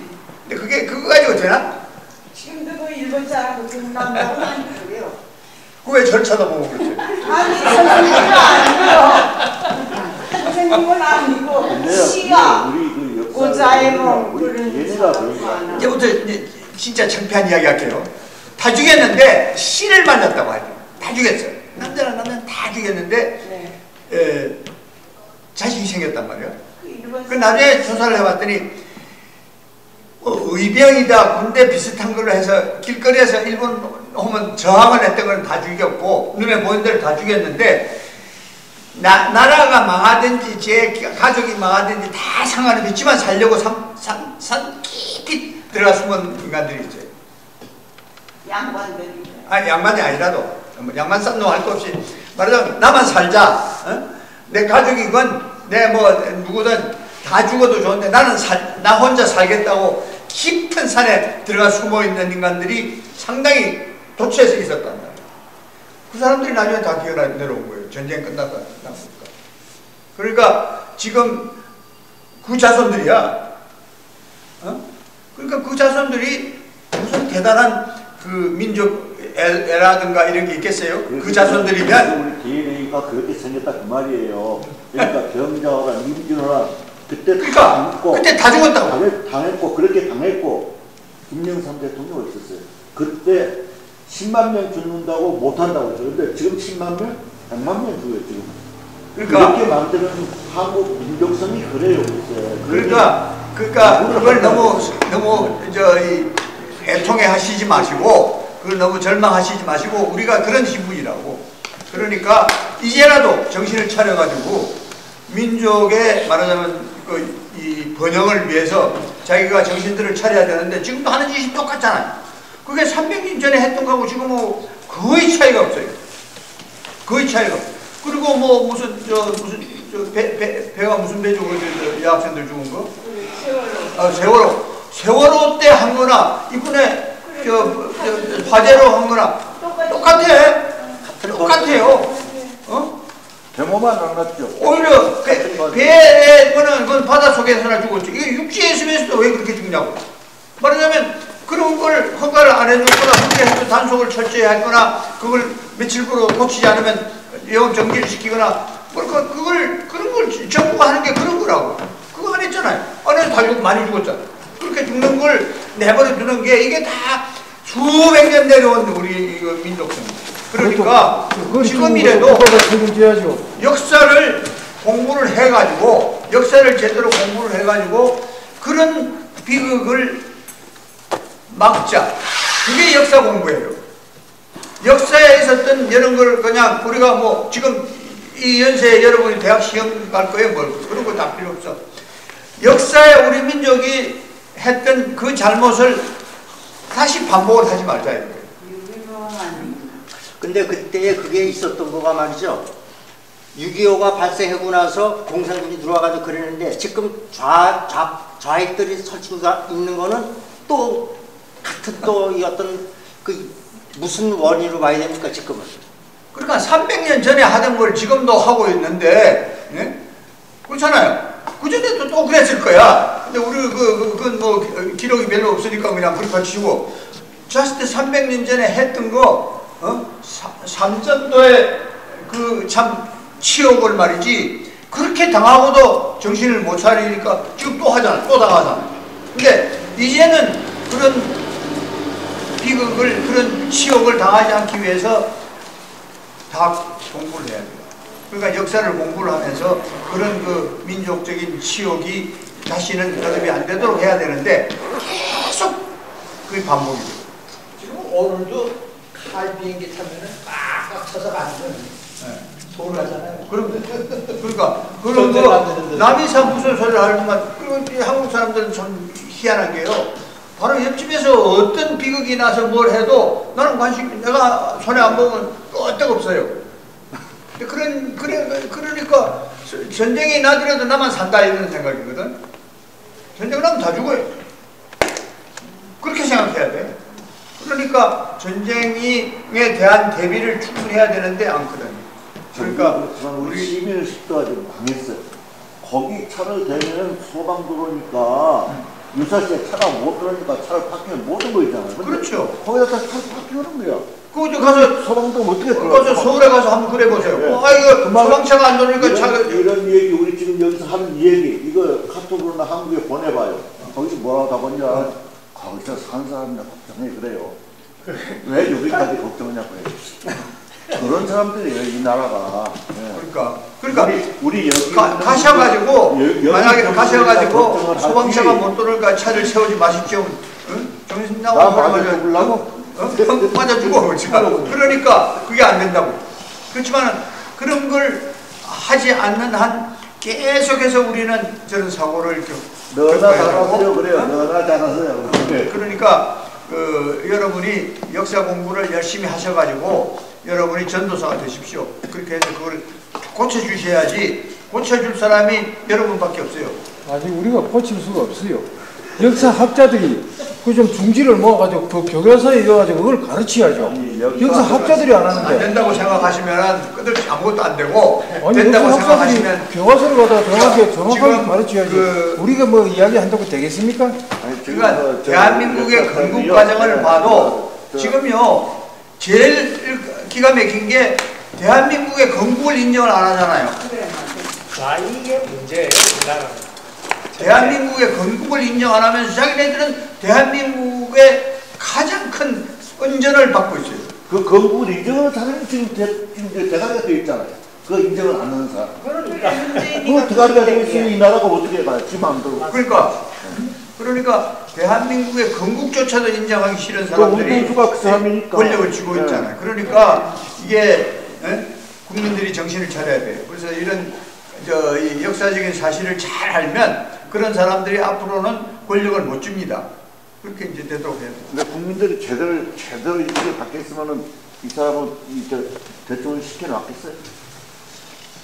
근데 그거 가지고 되나? 지금도 그 일본 사람 그 남자는 안 그래요. 그거 왜 절차도 보고 그렇지? 아니 선생님은 아니고 선생님은 아니고 근데요, 시가 우리 그 역사 고자에몽 우리 그런 얘네가 그런 거야. 이제부터 이제 진짜 창피한 이야기 할게요. 다 죽였는데 씨를 만났다고 하죠. 다 죽였어요. 남자나 다 죽였는데 자식이 생겼단 말이에요. 그 나중에 조사를 해봤더니 의병이다 군대 비슷한 걸로 해서 길거리에서 일본 오면 저항을 했던 걸 다 죽였고 눈에 보이는 대로 다 죽였는데 나라가 망하든지 제 가족이 망하든지 다 상관은 없지만 살려고 산 깊이 들어가 숨은 인간들이 있어요. 양반들이. 아니 양반이 아니라도 양반 싼 놈 할 거 없이 말하자면 나만 살자. 내 가족이건 내 뭐 누구든 다 죽어도 좋은데 나 혼자 살겠다고 깊은 산에 들어가 숨어 있는 인간들이 상당히 도처에서 있었단 말이에요. 그 사람들이 나중에 다 기어 내려온 거예요. 전쟁 끝났다. 그러니까 지금 그 자손들이야. 그러니까 그 자손들이 무슨 대단한 그 민족 애라든가 이런 게 있겠어요? 그 자손들이면 우리 DNA가 그렇게 생겼다 그 말이에요. 그러니까 병자호란, 임진호란 그때 그러니까 당했고, 그때 다 죽었다고. 당했고 그렇게 당했고 김영삼 대통령이 있었어요. 그때 10만 명 죽는다고 못한다고 했죠. 근데 지금 10만 명? 100만 명 죽어요 지금. 그러니까 그렇게 만드는 한국 민족성이 그래요. 그러니까 그걸 너무 이 애통해 하시지 마시고 그걸 너무 절망하시지 마시고 우리가 그런 신분이라고. 그러니까 이제라도 정신을 차려가지고 민족의 말하자면 이 번영을 위해서 자기가 정신들을 차려야 되는데 지금도 하는 짓이 똑같잖아요. 그게 300년 전에 했던 거하고 지금 뭐 거의 차이가 없어요. 거의 차이가 없어요. 그리고 뭐 무슨 배가 무슨 배죠? 그 여학생들 죽은 거? 세월호 때 한 거나 이번에 화재로 한 거나 똑같아요. 데모만 안 났죠. 오히려 배에 그건 바닷속에서나 죽었죠. 이게 육지에 있으면서도 왜 그렇게 죽냐고. 말하자면 그런 걸 허가를 안 해줬거나 그렇게 단속을 철저히 했거나 그걸 며칠부로 고치지 않으면 영업 정지를 시키거나 그런 걸 정부가 하는 게 그런 거라고. 그거 안 했잖아요. 안 해서 다 많이 죽었잖아. 그렇게 죽는 걸 내버려 두는 게 이게 다 수백 년 내려온 우리 민족성. 그러니까 지금이라도 역사를 공부를 해가지고 역사를 제대로 공부를 해가지고 그런 비극을 막자. 그게 역사 공부예요. 역사에 있었던 이런 걸 그냥 우리가 뭐 지금 이 연세에 여러분이 대학 시험 갈 거예요. 뭘 그런 거 다 필요 없어. 역사에 우리 민족이 했던 그 잘못을 다시 반복을 하지 말자 이거예요. 근데 그때 그게 있었던 거가 말이죠. 6.25가 발생하고 나서 공산군이 들어와가지고 그랬는데 지금 좌익들이 설치가 있는 거는 또 같은 또 이 어떤 그 무슨 원인으로 봐야 됩니까 지금은? 그러니까 300년 전에 하던 걸 지금도 하고 있는데, 네? 그렇잖아요. 그 전에도 또 그랬을 거야. 근데 우리 그건 뭐 기록이 별로 없으니까 그냥 그렇게 치고. 잤을 때 300년 전에 했던 거, 삼전도에 그 참 치욕을 말이지. 그렇게 당하고도 정신을 못 차리니까 지금 또 하잖아. 또 당하잖아. 근데 이제는 그런 비극을, 그런 치욕을 당하지 않기 위해서 다 공부를 해야 돼요. 그러니까 역사를 공부를 하면서 그런 그 민족적인 치욕이 다시는 거듭이 안 되도록 해야 되는데 계속 그게 반복이에요. 지금 오늘도 칼 비행기 타면은 빡빡 쳐서 가는 거예요. 네. 서운하잖아요. 그러니까 그런 거 남이 참 무슨 소리를 하지만 그리고 한국 사람들은 참 희한한 게요. 바로 옆집에서 어떤 비극이 나서 뭘 해도 나는 관심 내가 손에 안 보면 끄떡 없어요. 그러니까 전쟁이 나더라도 나만 산다 이런 생각이거든. 전쟁 나면 다 죽어요. 그렇게 생각해야 돼. 그러니까 전쟁에 대한 대비를 충분히 해야 되는데 않거든. 그러니까 우리 시민의 식도가 좀 강했어요. 거기 차를 대면 소방 들어오니까 유사시에 차가 못 들어오니까 차를 파킹을 못한 거 있잖아요. 그렇죠. 거기다 차를 파킹하는 거야. 그거 가서 소방도 어떻게 들어가? 가서 서울에 가서 한번 그래 보세요. 네. 이거 소방차가 안 들어오니까 차가 이런 얘기 우리 지금 여기서 하는 얘기 이거 카톡으로나 한국에 보내봐요. 거기서 뭐라고 다 보냐? 거기서 사는 사람이나 걱정해 그래요. 왜 여기까지 걱정하냐고요. 그런 사람들이에요 이 나라가. 네. 그러니까 우리 여기 가셔가지고 만약에 가셔가지고 걱정을 소방차가 하지. 못 들어올까 차를 세우지 마십시오. 응? 정신 나 나고 맞아 죽으려고? 맞아 죽어. 그러니까 그게 안 된다고. 그렇지만 그런 걸 하지 않는 한 계속해서 우리는 저런 사고를 너나 잘하세요 그래요. 너나 잘하세요. 그러니까 여러분이 역사 공부를 열심히 하셔가지고 여러분이 전도사가 되십시오. 그렇게 해서 그걸 고쳐주셔야지 고쳐줄 사람이 여러분밖에 없어요. 아직 우리가 고칠 수가 없어요. 역사학자들이 그 좀 중지를 모아가지고 그 교과서에 이어가지고 그걸 가르쳐야죠. 역사학자들이 안 안 하는데. 된다고 생각하시면 끝없이 아무것도 안 되고 아니 된다고 역사학자들이 생각하시면 교과서를 갖다가 정확하게 지금 가르쳐야지. 우리가 뭐 이야기한다고 되겠습니까? 그러니까 대한민국의 건국 과정을 봐도 지금요 제일 기가 막힌 게 대한민국의 건국을 인정을 안 하잖아요. 자, 이게 문제예요, 우리나라는. 대한민국의 건국을 인정 안 하면서 자기네들은 대한민국의 가장 큰 은전을 받고 있어요. 그 건국을 인정하는 사람이 지금 대가리가 되어 있잖아요. 그 인정을 안 하는 사람. 그 대가리가 되어 있으면 이 나라가 어떻게 해봐요? 지 마음대로. 그러니까 대한민국의 건국조차도 인정하기 싫은 사람들이 그 사람이니까. 권력을 쥐고 있잖아요. 그러니까 이게 국민들이 정신을 차려야 돼요. 그래서 이런 이 역사적인 사실을 잘 알면 그런 사람들이 앞으로는 권력을 못 줍니다. 그렇게 이제 되도록 해야 돼요. 근데 국민들이 제대로 이렇게 바뀌었으면은 이 사람은 대통령 시켜놨겠어요?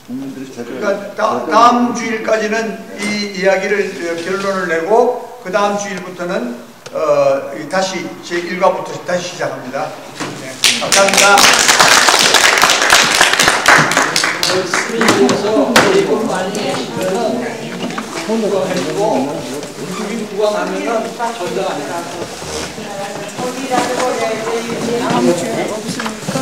국민들이 제대로. 그러니까 다음 주일까지는 이 이야기를 결론을 내고 그 다음 주일부터는 다시 제 1과부터 다시 시작합니다. 네, 감사합니다. 스님께서 일본 많이 계시면은 혼으로 해주고 주민 구강하면은 전쟁 안 해요. 거기다가 아무 죄 없으니까